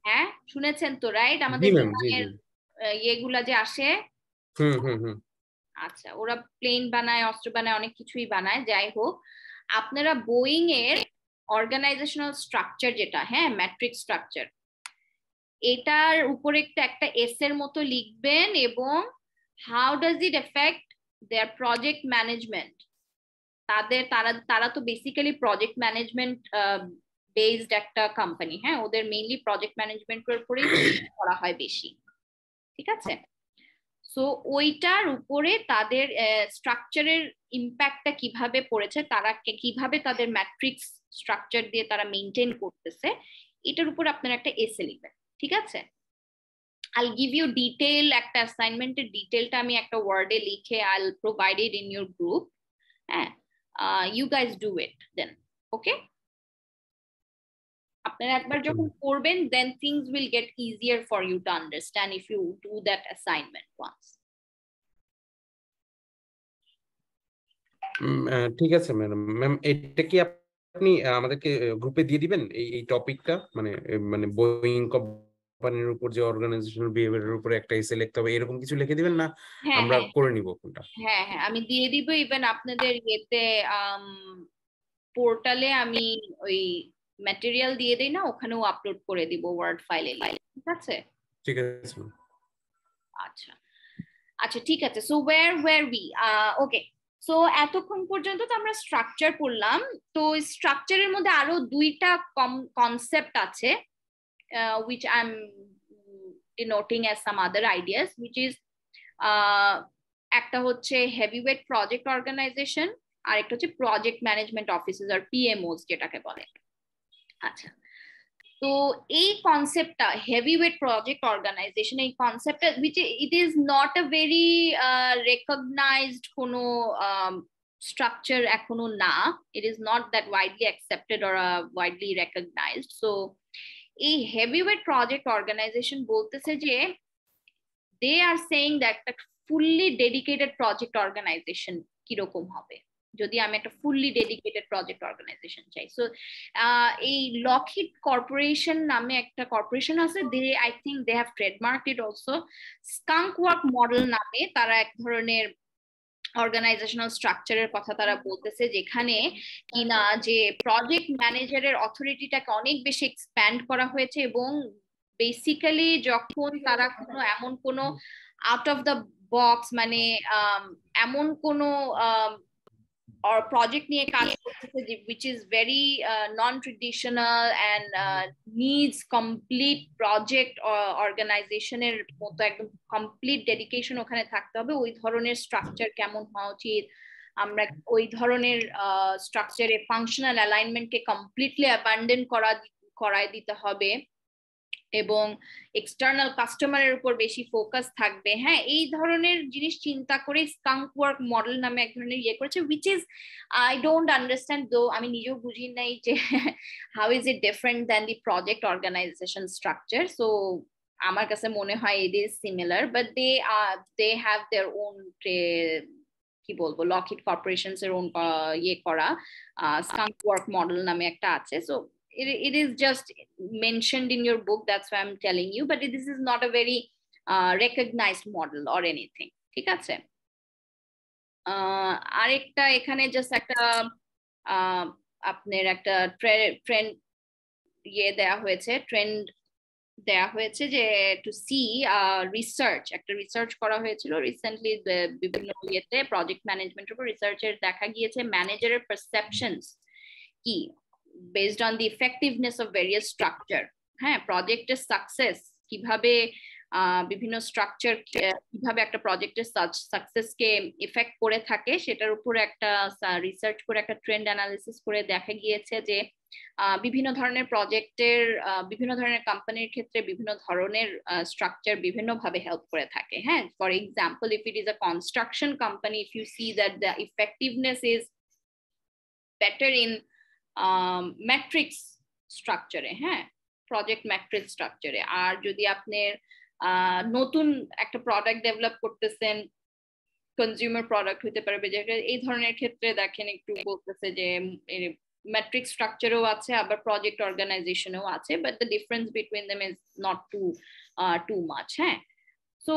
হ্যাঁ শুনেছেন তো, রাইট? আমাদের ইয়েগুলা যে আসে, আচ্ছা ওরা প্লেন বানায়, অস্ত্র বানায়, অনেক কিছুই বানায়, যাই হোক। আপনারা বোয়িং এর অর্গানাইজেশনাল স্ট্রাকচার যেটা, হ্যাঁ, ম্যাট্রিক্স স্ট্রাকচার, এটার উপরে একটা এস এর মতো লিখবেন এবং how does it affect their project management. তারা তো বেসিক্যালি প্রজেক্ট ম্যানেজমেন্ট বেসড একটা কোম্পানি, হ্যাঁ, ওদের মেইনলি প্রজেক্ট ম্যানেজমেন্টের উপরেই করা হয় বেশি, ঠিক আছে? সো ওইটার উপরে তাদের স্ট্রাকচারের ইম্প্যাক্টটা কিভাবে পড়েছে, তারা কিভাবে তাদের ম্যাট্রিক্স স্ট্রাকচার দিয়ে তারা মেনটেন করতেছে, এটার উপর আপনারা একটা এসে লিখবেন, ঠিক আছে? I'll give you detail, একটা অ্যাসাইনমেন্টের ডিটেলটা আমি একটা ওয়ার্ডে লিখে I'll provide it in your group. You guys do it then, okay? আপনারা একবার যখন করবেন then things will get easier for you to understand if you do that assignment once. ঠিক আছে ম্যাডাম। ম্যাম এটা কি আপনি আমাদেরকে গ্রুপে দিয়ে দিবেন এই টপিকটা, মানে বোয়িং কোম্পানির উপর যে অর্গানাইজেশনাল বিহেভিয়ারের উপরে একটা এসে লিখতে হবে এরকম কিছু লিখে দিবেন না? আমরা করে নিব কোনটা? হ্যাঁ হ্যাঁ, আমি দিয়ে দিব। ইভেন আপনাদের ইয়েতে পোর্টালে আমি ওই ম্যাটেরিয়াল দিয়ে দেই না, ওখানেও আপলোড করে দিব ওয়ার্ড ফাইলে, ঠিক আছে? ঠিক আছে। আচ্ছা আচ্ছা, ঠিক আছে। So where we okay, so এতক্ষণ পর্যন্ত তো আমরা স্ট্রাকচার পড়লাম। তো স্ট্রাকচারের মধ্যে আরো দুইটা কনসেপ্ট আছে which I'm denoting as some other ideas, which is একটা হচ্ছে হেভিওয়েট প্রজেক্ট অর্গানাইজেশন আর একটা হচ্ছে প্রজেক্ট ম্যানেজমেন্ট অফিসেস আর পিএমওস যেটাকে বলে। আচ্ছা, তো এই কনসেপ্টটা হেভিওয়েট প্রজেক্ট অর্গানাইজেশন, এই কনসেপ্টটা which it is not a very recognized কোনো structure এখনো না, it is not that widely accepted or widely recognized. So এই হেভিওয়েট প্রজেক্ট অর্গানাইজেশন বলতেছে যে they are saying that a fully dedicated project organization কিরকম হবে যদি আমি একটা ফুললি ডেডিকেটেড প্রজেক্ট অর্গানাইজেশন চাই। সো এই লকহিড কর্পোরেশন নামে একটা কর্পোরেশন আছে, they I think they have trademarked it also. Skunk work model নামে তারা এক ধরনের অর্গানাইজেশনাল স্ট্রাকচারের কথা তারা বলতেছে, যেখানে কিনা যে প্রজেক্ট ম্যানেজারের অথরিটিটাকে অনেক বেশি এক্সপ্যান্ড করা হয়েছে এবং বেসিক্যালি যখন তারা এমন কোনো আউট অফ দ্য বক্স মানে এমন কোনো প্রজেক্ট নিয়ে কাজ করতেছে which is very non-traditional and needs complete project organizationের মতো একদম কমপ্লিট ডেডিকেশন ওখানে থাকতে হবে, ওই ধরনের স্ট্রাকচার কেমন হওয়া উচিত, আমরা ওই ধরনের স্ট্রাকচারে ফাংশনাল অ্যালাইনমেন্টকে কমপ্লিটলি অ্যাবান্ডন করায় দিতে হবে এবং এক্সটার্নাল কাস্টমারের উপর বেশি ফোকাস থাকবে। হ্যাঁ, এই ধরনের জিনিস চিন্তা করে স্কাঙ্ক ওয়ার্ক মডেল নামে এক ধরনের ইয়ে করেছে, which is I don't understand, though আমি নিজেও বুঝি নাই যে how is it different than the project organization structure. So আমার কাছে মনে হয় it is similar, but they have their own কি বলবো লকহিড কর্পোরেশনস এর ওন ইয়ে করা স্কাঙ্ক ওয়ার্ক মডেল নামে একটা আছে। So it is just mentioned in your book, that's why I'm telling you, but this is not a very recognized model or anything, ঠিক আছে? আরেকটা এখানে জাস্ট একটা আপনার একটা ট্রেন্ড ইয়ে দেয়া হয়েছে, ট্রেন্ড দেয়া হয়েছে যে টু সি রিসার্চ, একটা রিসার্চ করা হয়েছিল রিসেন্টলি বিভিন্ন ইয়েতে প্রজেক্ট ম্যানেজমেন্টের উপর রিসার্চের দেখা গিয়েছে ম্যানেজারের পারসেপশনস কি based on the effectiveness of various structure, হ্যাঁ, প্রজেক্টের সাকসেস কিভাবে বিভিন্ন স্ট্রাকচার কিভাবে একটা প্রজেক্টের সাকসেসকে ইফেক্ট করে থাকে সেটার উপর একটা রিসার্চ করে একটা ট্রেন্ড অ্যানালিসিস করে দেখা গিয়েছে যে বিভিন্ন ধরনের প্রজেক্টের বিভিন্ন ধরনের কোম্পানির ক্ষেত্রে বিভিন্ন ধরনের স্ট্রাকচার বিভিন্ন ভাবে হেল্প করে থাকে। হ্যাঁ, for example if it is a construction company, if you see that the effectiveness is better in matrix স্ট্রাকচারে, হ্যাঁ, প্রজেক্ট ম্যাট্রিক্স স্ট্রাকচারে। আর যদি আপনি নতুন একটা প্রোডাক্ট ডেভেলপ করতেছেন, কনজিউমার প্রোডাক্ট হতে পারবে, যেটা এই ধরনের ক্ষেত্রে দেখেন একটু বলতেছে যে ম্যাট্রিক্স স্ট্রাকচারও আছে আবার প্রজেক্ট অর্গানাইজেশনও আছে, but the difference between them is not too much. হ্যাঁ, সো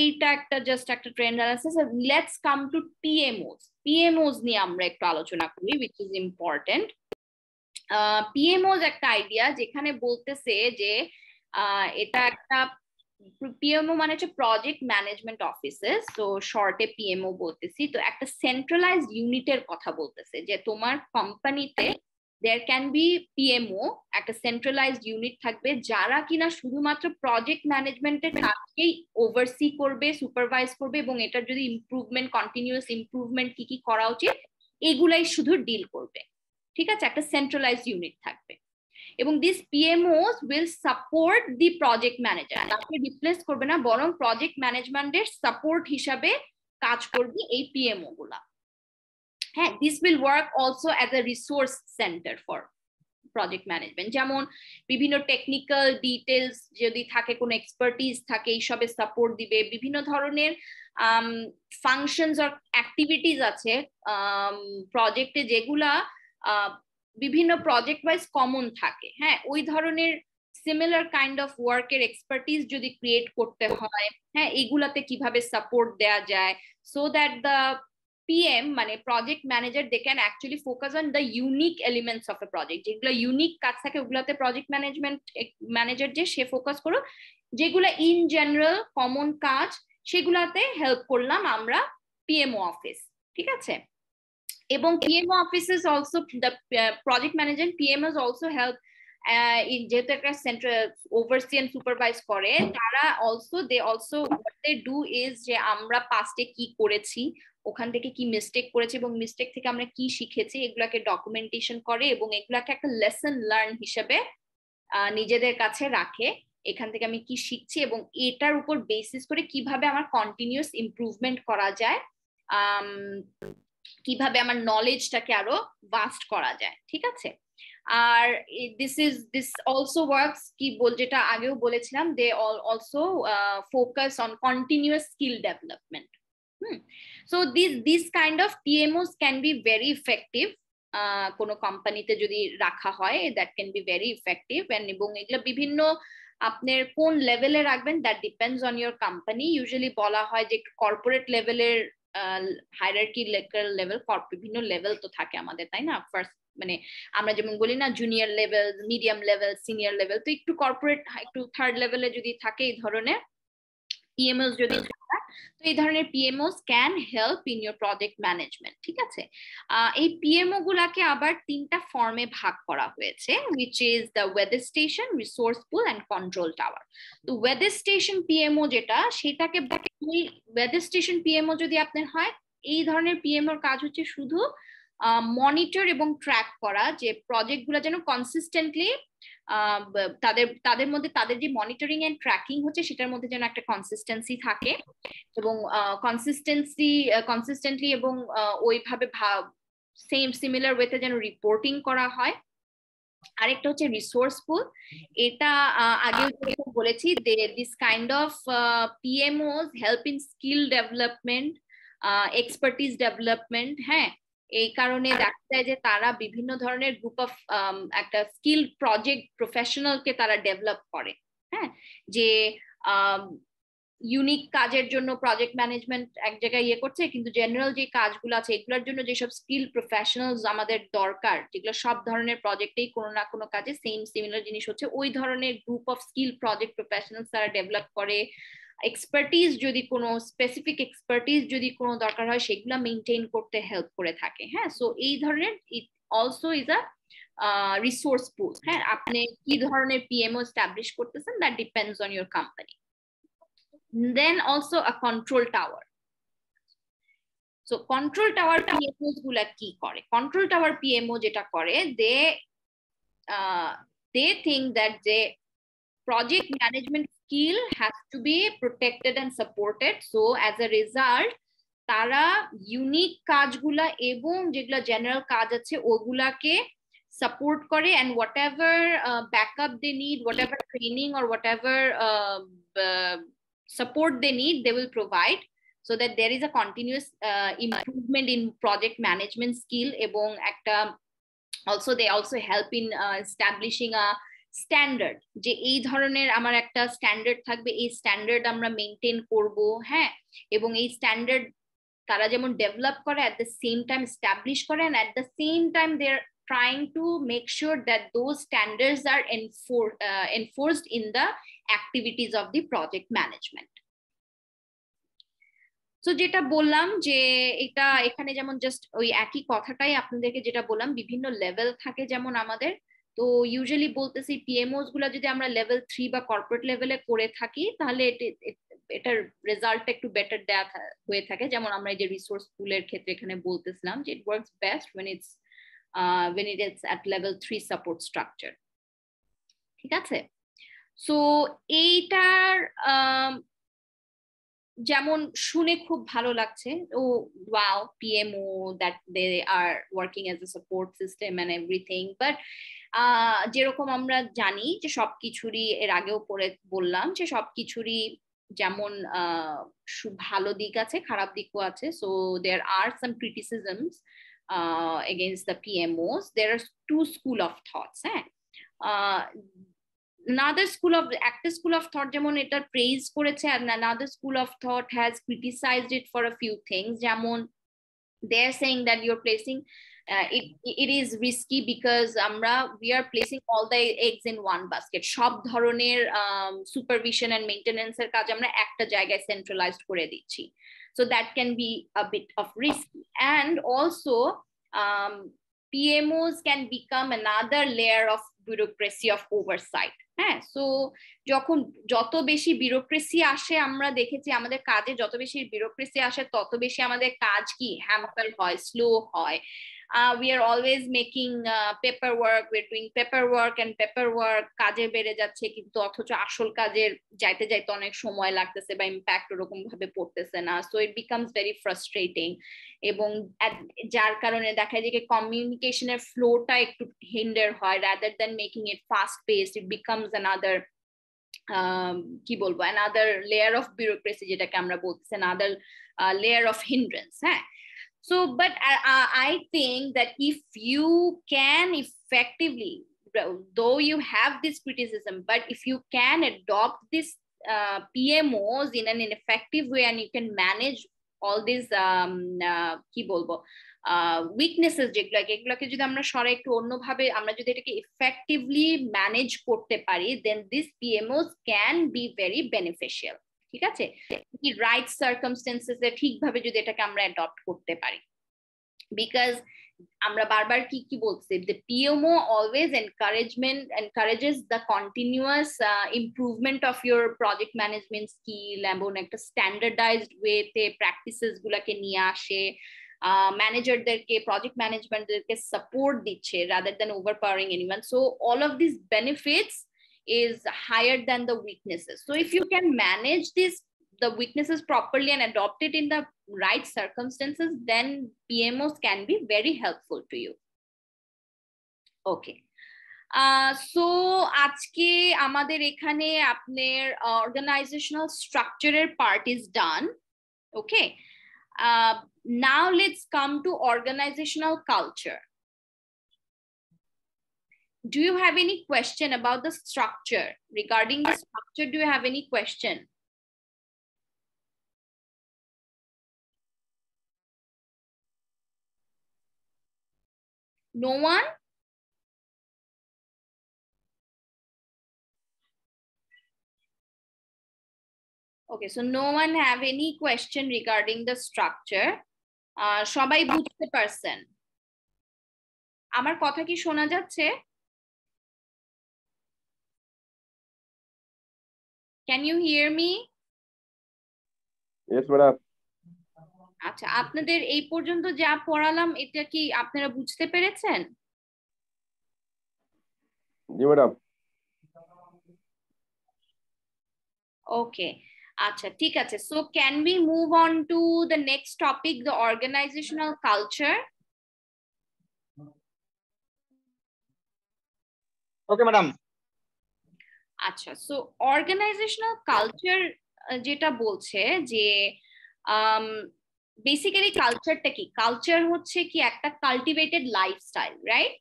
এইটা একটা জাস্ট একটা trend analysis. Let's come to PMOs নিয়ে আমরা একটু আলোচনা করি, উইচ ইজ ইম্পর্টেন্ট। পিএমওস একটা আইডিয়া যেখানে বলতেছে যে এটা একটা পিএমও মানে হচ্ছে প্রজেক্ট ম্যানেজমেন্ট অফিসেস, তো শর্টে পিএমও বলতেছি। তো একটা সেন্ট্রালাইজড ইউনিটের কথা বলতেছে যে তোমার কোম্পানিতে দেয়ার ক্যান বি পিএমও, একটা সেন্ট্রালাইজড ইউনিট থাকবে যারা কিনা শুধুমাত্র প্রজেক্ট ম্যানেজমেন্টের কাজকেই ওভারসি করবে, সুপারভাইজ করবে, এবং এটার যদি ইমপ্রুভমেন্ট, কন্টিনিউয়াস ইমপ্রুভমেন্ট কি কি করা উচিত এগুলাই শুধু ডিল করবে। ঠিক আছে, একটা সেন্ট্রালাইজড ইউনিট থাকবে এবং this PMOs will support the project manager. তাকে রিপ্লেস করবে না, বরং প্রজেক্ট ম্যানেজমেন্টের সাপোর্ট হিসাবে কাজ করবে এই পিএমও গুলা। হ্যাঁ, this will work also as a resource centre for project management. যেমন বিভিন্ন টেকনিক্যাল ডিটেলস যদি থাকে, কোনো এক্সপার্টিজ থাকে, এইসবে সাপোর্ট দিবে। বিভিন্ন ধরনের ফাংশনস অর অ্যাক্টিভিটিস আছে প্রজেক্টে যেগুলা বিভিন্ন প্রজেক্ট ওয়াইজ কমন থাকে। হ্যাঁ, ওই ধরনের সিমিলার কাইন্ড অফ ওয়ার্কের এক্সপার্টিজ যদি ক্রিয়েট করতে হয়, হ্যাঁ, এইগুলাতে কিভাবে সাপোর্ট দেয়া যায়, সো দ্যাট দ্য PM মানে project manager they can actually focus on the unique elements of a project. যেগুলো ইউনিক কাজ থাকে ওগুলাতে প্রজেক্ট ম্যানেজার যে সে ফোকাস করুক, যেগুলো ইন জেনারেল কমন কাজ সেগুলাতে হেল্প করলাম আমরা পিএমও অফিস। ঠিক আছে, এবং PMO offices also, the project manager and PMOs also help যেহেতু একটা সেন্ট্রাল ওভারসি এন্ড সুপারভাইজ করে, তারা they also what they do is যে আমরা পাস্টে কি করেছি, ওখান থেকে কি মিস্টেক করেছি এবং মিস্টেক থেকে আমরা কি শিখেছি এগুলাকে ডকুমেন্টেশন করে এবং এগুলাকে একটা লেসন লার্ন হিসেবে নিজেদের কাছে রাখে। এখান থেকে আমি কি শিখছি এবং এটার উপর বেসিস করে কিভাবে আমার কন্টিনিউয়াস ইমপ্রুভমেন্ট করা যায়, কিভাবে আমার নলেজটাকে আরো ভাস্ট করা যায়। ঠিক আছে, আর দিস অলসো ওয়ার্কস কি যেটা আগেও বলেছিলাম, they also focus on continuous skill development. So this kind of PMOs can be very effective কোনো কোম্পানিতে যদি রাখা হয়, that can be very effective. এবং এগুলো বিভিন্ন আপনার কোন লেভেলে রাখবেন that depends on your company. Usually বলা হয় যে কর্পোরেট লেভেলের হায়ারার্কি লেভেল, বিভিন্ন লেভেল তো থাকে আমাদের, তাই না? ফার্স্ট মানে আমরা যেমন বলি না junior level, medium level, senior level, তো একটু কর্পোরেট একটু থার্ড লেভেলে যদি থাকে এই ধরনের PMOs যদি, তো এই ধরনের PMOs can help in your project management. ঠিক আছে, এই PMO গুলাকে আবার তিনটা ফর্মে ভাগ করা হয়েছে, which is the weather station, resource pool and control tower. তো weather station PMO যেটা, সেটাকে weather station PMO যদি আপনার হয়, এই ধরনের PMO এর কাজ হচ্ছে শুধু মনিটর এবং ট্র্যাক করা যে প্রজেক্ট গুলা যেন কনসিস্টেন্টলি তাদের মধ্যে তাদের যে মনিটরিং এন্ড ট্র্যাকিং হচ্ছে সেটার মধ্যে যেন একটা কনসিস্টেন্সি থাকে এবং কনসিস্টেন্টলি এবং ওইভাবে সিমিলার ওয়েতে যেন রিপোর্টিং করা হয়। আরেকটা হচ্ছে রিসোর্স পুল, এটা আগেও বলেছি, this kind of PMOs help in skill development, expertise development. হ্যাঁ, এই কারণে দেখা যায় যে তারা বিভিন্ন ধরনের গ্রুপ অফ একটা স্কিল প্রজেক্ট প্রফেশনালকে তারা ডেভেলপ করে। হ্যাঁ, যে ইউনিক কাজের জন্য প্রজেক্ট ম্যানেজমেন্ট এক জায়গায় ইয়ে করছে, কিন্তু জেনারেল যে কাজগুলো আছে এগুলোর জন্য যেসব স্কিল প্রফেশনালস আমাদের দরকার, যেগুলো সব ধরনের প্রজেক্টেই কোনো না কোনো কাজে সিমিলার জিনিস হচ্ছে, ওই ধরনের group of skill project professionals তারা ডেভেলপ করে। এক্সপার্টিজ যদি কোনো স্পেসিফিক এক্সপার্টিজ যদি কোনো দরকার হয় সেগুলো মেইনটেইন করতে হেল্প করে থাকে। হ্যাঁ, সো এই ধরনের অলসো ইজ আ রিসোর্স পুল। হ্যাঁ, আপনি কি ধরনের PMO এস্টাবলিশ করতেছেন that depends on your company. Then also a control tower. So control tower PMOs গুলা কি করে? Control tower PMO যেটা করে, they think that the project management skill has to be protected and supported. So as a result, তারা ইউনিক কাজগুলা এবং যেগুলা জেনারেল কাজ আছে ওগুলাকে সাপোর্ট করে, and whatever backup they need, whatever training or whatever support they need, they will provide, so that there is a continuous improvement in project management skill. Ebong ekta also they also help in establishing a standard, যে এই ধরনের আমার একটা স্ট্যান্ডার্ড থাকবে, এই স্ট্যান্ডার্ড আমরা মেনটেন করব, হ্যাঁ, এবং এই স্ট্যান্ডার্ড তারা যেমন ডেভেলপ করে at the same time establish করে, and at the same time they're trying to make sure that those standards are enforced in the activities of the project management. তো যেটা বললাম যে এটা এখানে যেমন জাস্ট ওই একই কথাটাই আপনাদেরকে যেটা বললাম, বিভিন্ন লেভেল থাকে যেমন আমাদের, তো ইউজুয়ালি বলতেছি পিএমওস গুলা যদি আমরা লেভেল 3 বা কর্পোরেট লেভেলে করে থাকি তাহলে এটার রেজাল্টটা একটু বেটার দেয়া হয়ে থাকে। যেমন আমরা এই যে রিসোর্স পুলের ক্ষেত্রে এখানে বলতেছিলাম যে it works best when it is at level 3 support structure, ঠিক আছে? সো এইটার যেমন শুনে খুব ভালো লাগছে, oh wow PMO that they are working as a support system and everything, but যেরকম আমরা জানি যে সবকিছুরই এর আগেও পরে বললাম যে সবকিছুরই যেমন ভালো দিক আছে খারাপ দিকও আছে। So there are some criticisms against the PMOs. There are two school of thoughts, another school of thought যেমন এটা প্রেজ করেছে, and another school of thought has criticized it for a few things, যেমন they're saying that you're placing it is risky because we are placing all the eggs in one basket. সব ধরনের supervision and maintenance এর কাজ আমরা একটা জায়গায় centralized করে দিচ্ছি, so that can be a bit of risky. And also PMOs can become another layer of bureaucracy of oversight. হ্যাঁ, সো যখন যত বেশি বিউরোক্রেসি আসে, আমরা দেখেছি আমাদের কাজে যত বেশি বিউরোক্রেসি আসে তত বেশি আমাদের কাজ কি হ্যাম্পার হয়, স্লো হয়। We are always making paperwork, we're doing paperwork and paperwork, কাজে বেড়ে যাচ্ছে কিন্তু অথচ আসল কাজের যাইতে যাইতে অনেক সময় লাগতেছে বা ইম্প্যাক্ট ওরকম ভাবে পড়তেছে না। So it becomes very frustrating, এবং যার কারণে দেখা যায় যে কমিউনিকেশনের ফ্লোটা একটু হিন্ডার হয়, rather than making it fast paced it becomes another কি বলবো অ্যানাদার লেয়ার অফ বিউরোক্রেসি, যেটাকে আমরা বলতেছি অ্যানাদার লেয়ার অফ হিন্ড্রেন্স। হ্যাঁ, so but I think that if you can effectively, though you have this criticism, but if you can adopt this PMOs in an effective way and you can manage all these কি বলবো weaknesses যেগুলোকে যদি আমরা সরাই একটু অন্যভাবে আমরা যদি এটাকে effectively manage করতে পারি, then these PMOs can be very beneficial, ঠিক আছে? রাইট সার্কামস্টেন্সেস এ ঠিকভাবে যদি এটাকে আমরা অ্যাডপ্ট করতে পারি, বিকজ আমরা বারবার কি বলছি, the PMO always encourages the continuous improvement of your project management skill, এবং একটা স্ট্যান্ডার্ডাইজড ওয়েতে প্র্যাকটিসেস গুলাকে নিয়ে আসে, ম্যানেজারদেরকে প্রজেক্ট ম্যানেজমেন্টদেরকে সাপোর্ট দিচ্ছে rather than overpowering anyone. So all of these benefits is higher than the weaknesses. So if you can manage the weaknesses properly and adopt it in the right circumstances, then PMOs can be very helpful to you. Okay. So আজকে আমাদের এখানে আপনার organizational structure part is done. Okay. Now let's come to organizational culture. Do you have any question about the structure? Regarding the structure, do you have any question? No one? Okay, so no one have any question regarding the structure. সবাই বুঝতে পারছেন? আমার কথা কি শোনা যাচ্ছে? Can you hear me? Yes, madam. আচ্ছা, আপনাদের এই পর্যন্ত যা পড়ালাম এটা কি আপনারা বুঝতে পেরেছেন? জি ম্যাডাম। ওকে, আচ্ছা ঠিক আছে। So can we move on to the next topic, the organizational culture? Okay, madam. আচ্ছা, সো অর্গানাইজেশনাল কালচার যেটা বলছে যে বেসিক্যালি কালচারটা কি, কালচার হচ্ছে কি একটা কাল্টিভেটেড লাইফস্টাইল, রাইট?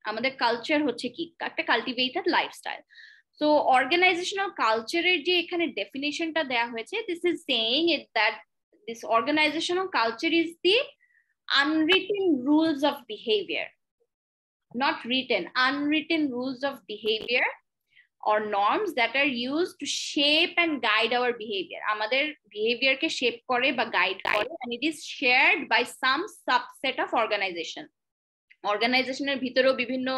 আমাদের কালচার হচ্ছে কি একটা কাল্টিভেটেড লাইফস্টাইল। সো অর্গানাইজেশনাল কালচারের যে এখানে ডেফিনেশনটা দেয়া হয়েছে, this is saying it that this organisational culture is the unwritten rules of behavior, not written, unwritten rules of behavior or norms that are used to shape and guide our behavior. আমাদের behavior কে shape করে বা guide করে, and it is shared by some subset of organization. অর্গানাইজেশনের ভিতরেও বিভিন্ন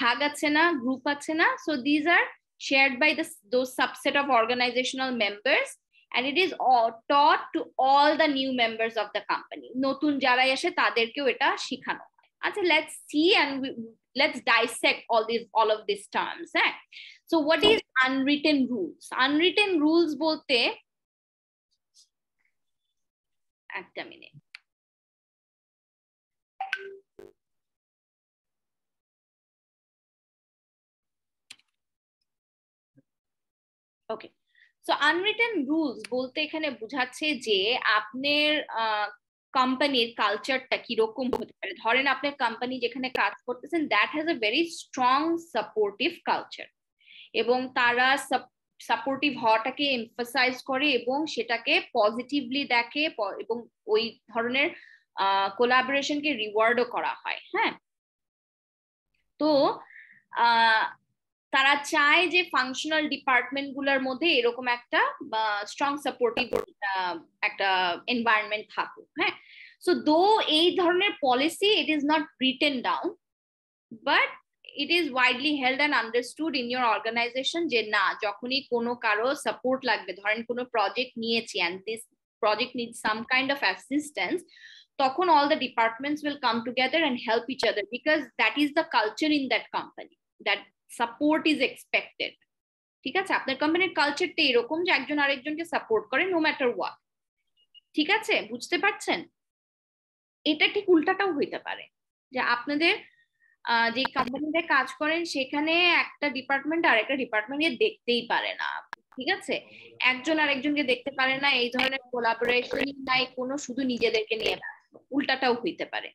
ভাগ আছে না, গ্রুপ আছে না, so these are shared by those subset of organizational members, and it is all taught to all the new members of the company. নতুন যারা আসে তাদেরকেও এটা শেখানো হয়। আচ্ছা, let's see and let's dissect all of these terms. So what is unwritten rules? Unwritten rules বলতে, একটা মিনিট, ওকে। সো আনরিটেন রুলস বলতে এখানে বোঝাচ্ছে যে আপনার কোম্পানির কালচারটা কিরকম হতে পারে। ধরেন আপনার কোম্পানি যেখানে কাজ করতেছেন, that has a very strong supportive culture, এবং তারা সাপোর্টিভ হওয়াটাকে এমফাসাইজ করে এবং সেটাকে পজিটিভলি দেখে, এবং ওই ধরনের কোলাবোরেশনকে রিওয়ার্ডও করা হয়। হ্যাঁ, তো তারা চায় যে ফাংশনাল ডিপার্টমেন্ট গুলোর মধ্যে এরকম একটা স্ট্রং সাপোর্টিভ একটা এনভায়রনমেন্ট থাকুক। হ্যাঁ, সো দো এই ধরনের policy it is not written down, but it is widely held and understood in your organization যে না, যখনই কোনো কারো সাপোর্ট লাগবে, ধরেন কোনো প্রজেক্ট নিয়েছি and this project needs some kind of assistance, তখন all the departments will come together and help each other, because that is the culture in that company, that support is expected. ঠিক আছে, আপনার কোম্পানির কালচারটা এরকম যে একজন আরেকজনকে সাপোর্ট করে নো ম্যাটার হোয়াট। ঠিক আছে, বুঝতে পারছেন? এটা ঠিক উল্টাটাও হইতে পারে, যে আপনাদের যে কোম্পানিতে কাজ করেন সেখানে একটা ডিপার্টমেন্ট আর একটা ডিপার্টমেন্টকে দেখতেই পারে না। ঠিক আছে, একজন আরেকজনকে দেখতে পারে না, এই ধরনের কোলাবোরেশন নাই কোনো, শুধু নিজেদেরকে নিয়ে উল্টাটাও হইতে পারে।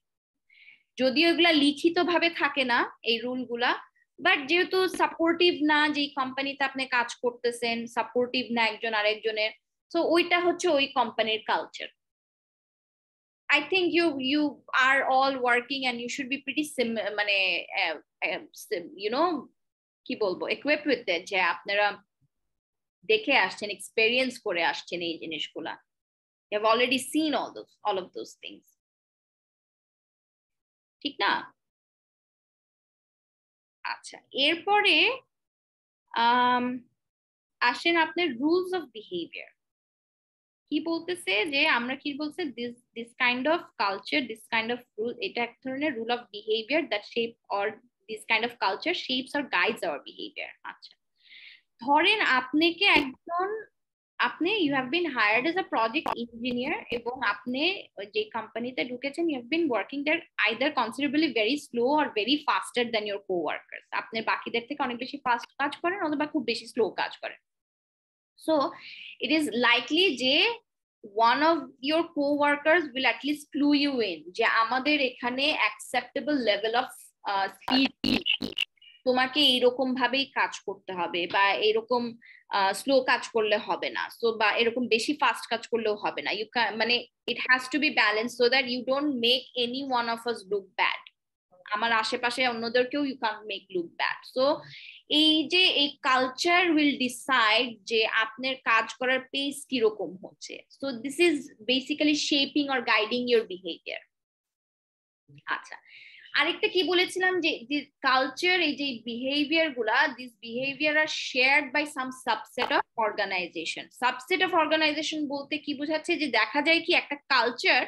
যদিও এগুলা লিখিত ভাবে থাকে না এই রুল গুলা, বাট যেহেতু সাপোর্টিভ না, যে কোম্পানিতে আপনি কাজ করতেছেন সাপোর্টিভ না একজন আরেকজনের, সো ওইটা হচ্ছে ওই কোম্পানির culture. I think you are all working and you should be pretty মানে you know কি বলবো, equipped with it, যে আপনারা দেখে আসছেন, এক্সপেরিয়েন্স করে আসছেন এই জিনিসগুলা। You have already seen all of those things, ঠিক না? আচ্ছা, এরপরে আসেন আপনার রুলস অফ বিহেভিয়ার। কি বলতেছে যে আমরা কি বলছে, this kind of culture, this kind of rule, এটা এক ধরনের rule of behaviour that shape or this kind of culture shapes or guides our behaviour. আচ্ছা, ধরেন আপনাকে একজন, আপনি you have been hired as a project engineer, এবং আপনি যে কোম্পানিতে ঢুকেছেন you have been working there either considerably very slow or very faster than your coworkers. আপনি বাকিদের থেকে অনেক বেশি ফাস্ট কাজ করেন অথবা খুব বেশি স্লো কাজ করেন। So it is likely যে one of your co-workers will at least clue you in যে আমাদের এখানে acceptable level of speed, তোমাকে এইরকম ভাবেই কাজ করতে হবে, বা এইরকম স্লো কাজ করলে হবে না, সো বা এরকম বেশি ফাস্ট কাজ করলেও হবে না। ইউ মানে it has to be balanced so that you don't make any one of us look bad. আমার আশেপাশে অন্যদেরকেও you can make look bad. So এই যে এই কালচার উইল ডিসাইড যে আপনার কাজ করার পেস কিরকম হচ্ছে। So this is basically shaping or guiding your behaviour. আচ্ছা, আরেকটা কি বলেছিলাম যে কালচার, এই যে বিহেভিয়ার গুলা, this behaviour are shared by some subset of organisation. Subset of organisation বলতে কি বোঝাচ্ছে, যে দেখা যায় কি একটা কালচার,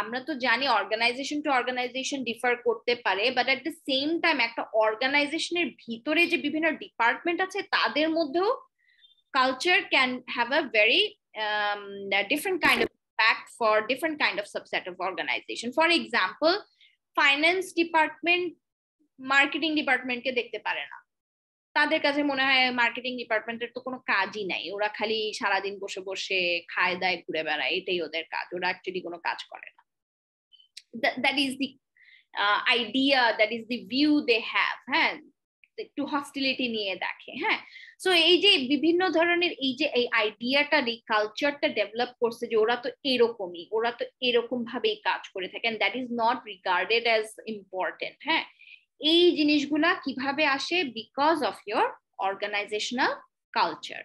আমরা তো জানি অর্গানাইজেশন টু অর্গানাইজেশন ডিফার করতে পারে, but at the same time একটা অর্গানাইজেশনের ভিতরে যে বিভিন্ন ডিপার্টমেন্ট আছে তাদের মধ্যেও culture can have a very different kind of impact for different kind of subset of organization. For example, finance department marketing ডিপার্টমেন্টকে দেখতে পারে না, তাদের কাছে মনে হয় মার্কেটিং ডিপার্টমেন্টের তো কোনো কাজই নাই, ওরা খালি সারাদিন বসে বসে খায় দায় ঘুরে বেড়ায়, এটাই ওদের কাজ, ওরা অ্যাকচুয়ালি কোনো কাজ করে না। That is the idea, that is the view they have, হ্যাঁ, একটু হস্টিলিটি নিয়ে দেখে, হ্যাঁ। সো এই যে বিভিন্ন ধরনের এই যে এই আইডিয়াটা, এই কালচারটা ডেভেলপ করছে যে ওরা তো এরকমই, ওরা তো এরকম ভাবেই কাজ করে থাকে, and that is not regarded as important, হ্যাঁ। এই জিনিসগুলা কিভাবে আসে? Because of your organisational culture.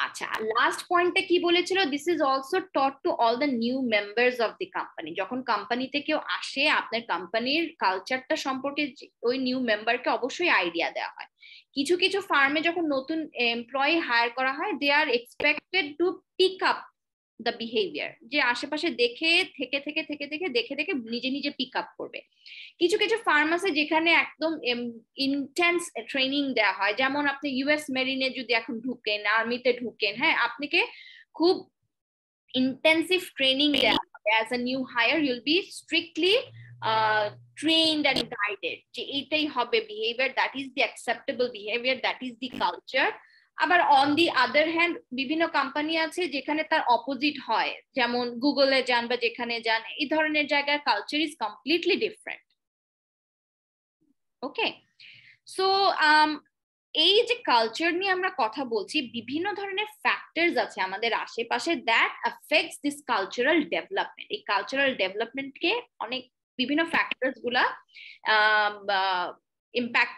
আচ্ছা, লাস্ট পয়েন্টটা কি বলেছিল? This is also taught to all the new members of the company. যখন কোম্পানিতে কেউ আসে, আপনার কোম্পানির কালচারটা সম্পর্কে ওই নিউ মেম্বারকে অবশ্যই আইডিয়া দেওয়া হয়। কিছু কিছু ফার্মে যখন নতুন এমপ্লয়ি হায়ার করা হয়, they are expected to pick up the behaviour, যে আশেপাশে দেখে দেখে নিজে নিজে পিক আপ করবে। কিছু কিছু ফার্ম আছে যেখানে একদম ইন্টেন্স ট্রেনিং দেওয়া হয়, যেমন আপনি ইউএস মেরিনে যদি এখন ঢুকেন, আর্মিতে ঢুকেন, হ্যাঁ, আপনাকে খুব ইন্টেন্সিভ ট্রেনিং দেওয়া হবে। As a new hire you'll be strictly trained and guided যে এইটাই হবে behaviour, that is the acceptable behaviour, that is the culture. আবার অন দি আদার হ্যান্ড বিভিন্ন কোম্পানি আছে যেখানে তার অপোজিট হয়, যেমন গুগলে যান বা যেখানে যান, এই ধরনের জায়গার culture is completely different. Okay, so এই যে কালচার নিয়ে আমরা কথা বলছি, বিভিন্ন ধরনের ফ্যাক্টরস আছে আমাদের আশেপাশে that affects this cultural development. এই কালচারাল ডেভেলপমেন্টকে অনেক বিভিন্ন ফ্যাক্টরস গুলা ইম্প্যাক্ট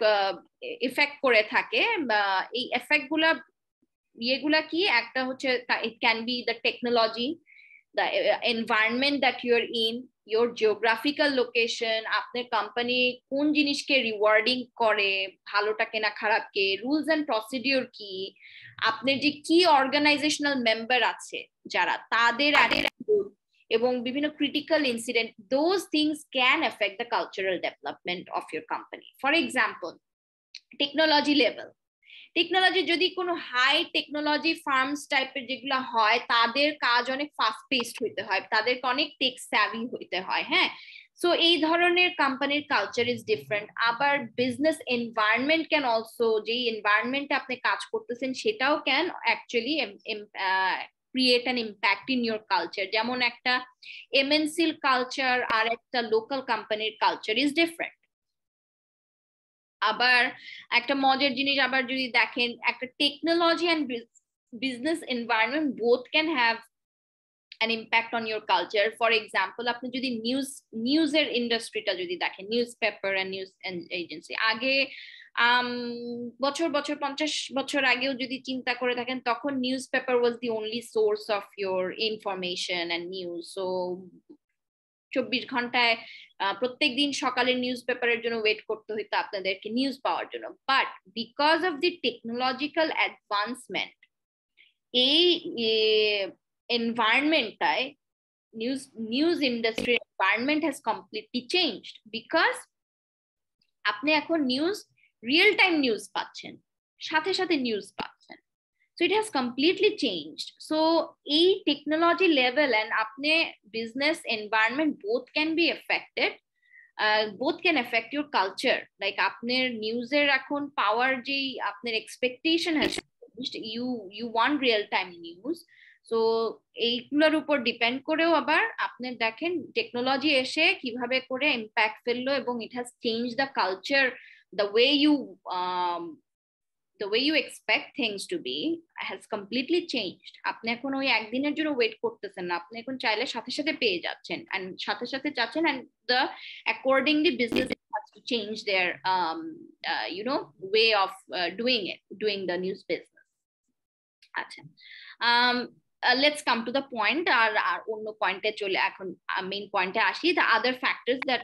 ইফেক্ট করে থাকে। এই এফেক্ট গুলা ইয়েগুলা কি? একটা হচ্ছে ইট can B the technology, the environment that you're in, your geographical location, আপনার কোম্পানি কোন জিনিসকে রিওয়ার্ডিং করে, ভালোটাকে না খারাপকে, রুলস এন্ড প্রসিডিউর কি, আপনার যে কি অর্গানাইজেশনাল মেম্বার আছে যারা, তাদের এবং বিভিন্ন critical incident, those things can effect the cultural development of your company. For example, technology level, technology যদি কোনো হাই টেকনোলজি ফার্মস টাইপের যেগুলো হয়, তাদের কাজ অনেক ফাস্ট পেসড হইতে হয়, তাদেরকে অনেক টেক স্যাভি হইতে হয়, হ্যাঁ। সো এই ধরনের কোম্পানির কালচার ইজ ডিফারেন্ট। আবার বিজনেস এনভায়রনমেন্ট ক্যান অলসো, যেই এনভায়রনমেন্টে আপনি কাজ করতেছেন সেটাও can actually create an impact in your culture. যেমন একটা এমএনসির কালচার আর একটা লোকাল কোম্পানির কালচার ইজ ডিফারেন্ট। আবার একটা মজার জিনিস, আবার যদি দেখেন, একটা technology and business environment both can have an impact on your culture. For example, আপনি যদি নিউজের ইন্ডাস্ট্রিটা যদি দেখেন, newspaper and news agency, আগে বছর 50 বছর আগেও যদি চিন্তা করে থাকেন, তখন newspaper was the only source of your information and news. So 24 ঘন্টায় প্রত্যেক দিন সকালের নিউজ পেপারের জন্য ওয়েট করতে হইতো আপনাদেরকে নিউজ পাওয়ার জন্য। But because of the technological advancement, এই এনভায়রনমেন্টটায় news industry environment has completely changed, because আপনি এখন নিউজ রিয়েল টাইম নিউজ পাচ্ছেন, সাথে সাথে নিউজ পাচ্ছেন। So it has completely changed. So a technology level and apne business environment both can be affected. Both can affect your culture. Like apne news er ekhon power je apner expectation has changed. You want real time news. So এইগুলোর উপর ডিপেন্ড করেও আবার আপনি দেখেন টেকনোলজি এসে কিভাবে করে ইম্প্যাক্ট ফেললো, এবং it has changed the culture, the way you expect things to be has completely changed. আপনি এখন ওই একদিনের জন্য ওয়েট করতেছেন না, আপনি এখন চাইলে সাথে সাথে পেয়ে যাচ্ছেন, and সাথে সাথে চাচ্ছেন, and the accordingly business has to change their way of doing the news business. আচ্ছা, let's come to the point. আর অন্য পয়েন্টে চলে, এখন মেইন পয়েন্টে আসি। The other factors that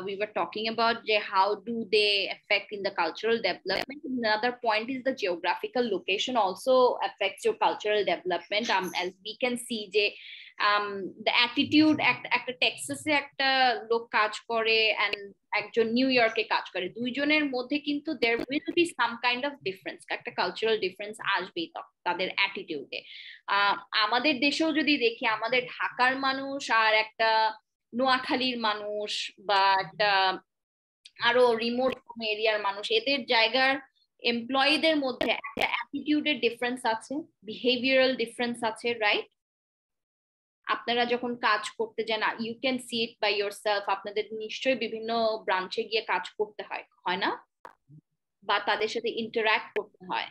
we were talking about, how do they affect in the cultural development. Another point is the geographical location also affects your cultural development. As we can see, the attitude, একটা টেক্সাসে একটা লোক কাজ করে and একজন নিউ ইয়র্কে কাজ করে, দুইজনের মধ্যে কিন্তু there will be some kind of difference, একটা কালচারাল ডিফারেন্স আসবেই তাদের অ্যাটিটিউডে। আমাদের দেশেও যদি দেখি, আমাদের ঢাকার মানুষ আর একটা নোয়াখালীর মানুষ বা একটা আরো রিমোট কোন এরিয়ার মানুষ, এদের জায়গার এমপ্লয়ীদের মধ্যে একটা অ্যাটিটিউডের ডিফারেন্স আছে, বিহেভিয়ারাল ডিফারেন্স আছে, রাইট? আপনারা যখন কাজ করতে যান, you can see it by yourself, আপনাদের নিশ্চয়ই বিভিন্ন ব্রাঞ্চে গিয়ে কাজ করতে হয়, হয় না? বা তাদের সাথে ইন্টারঅ্যাক্ট করতে হয়।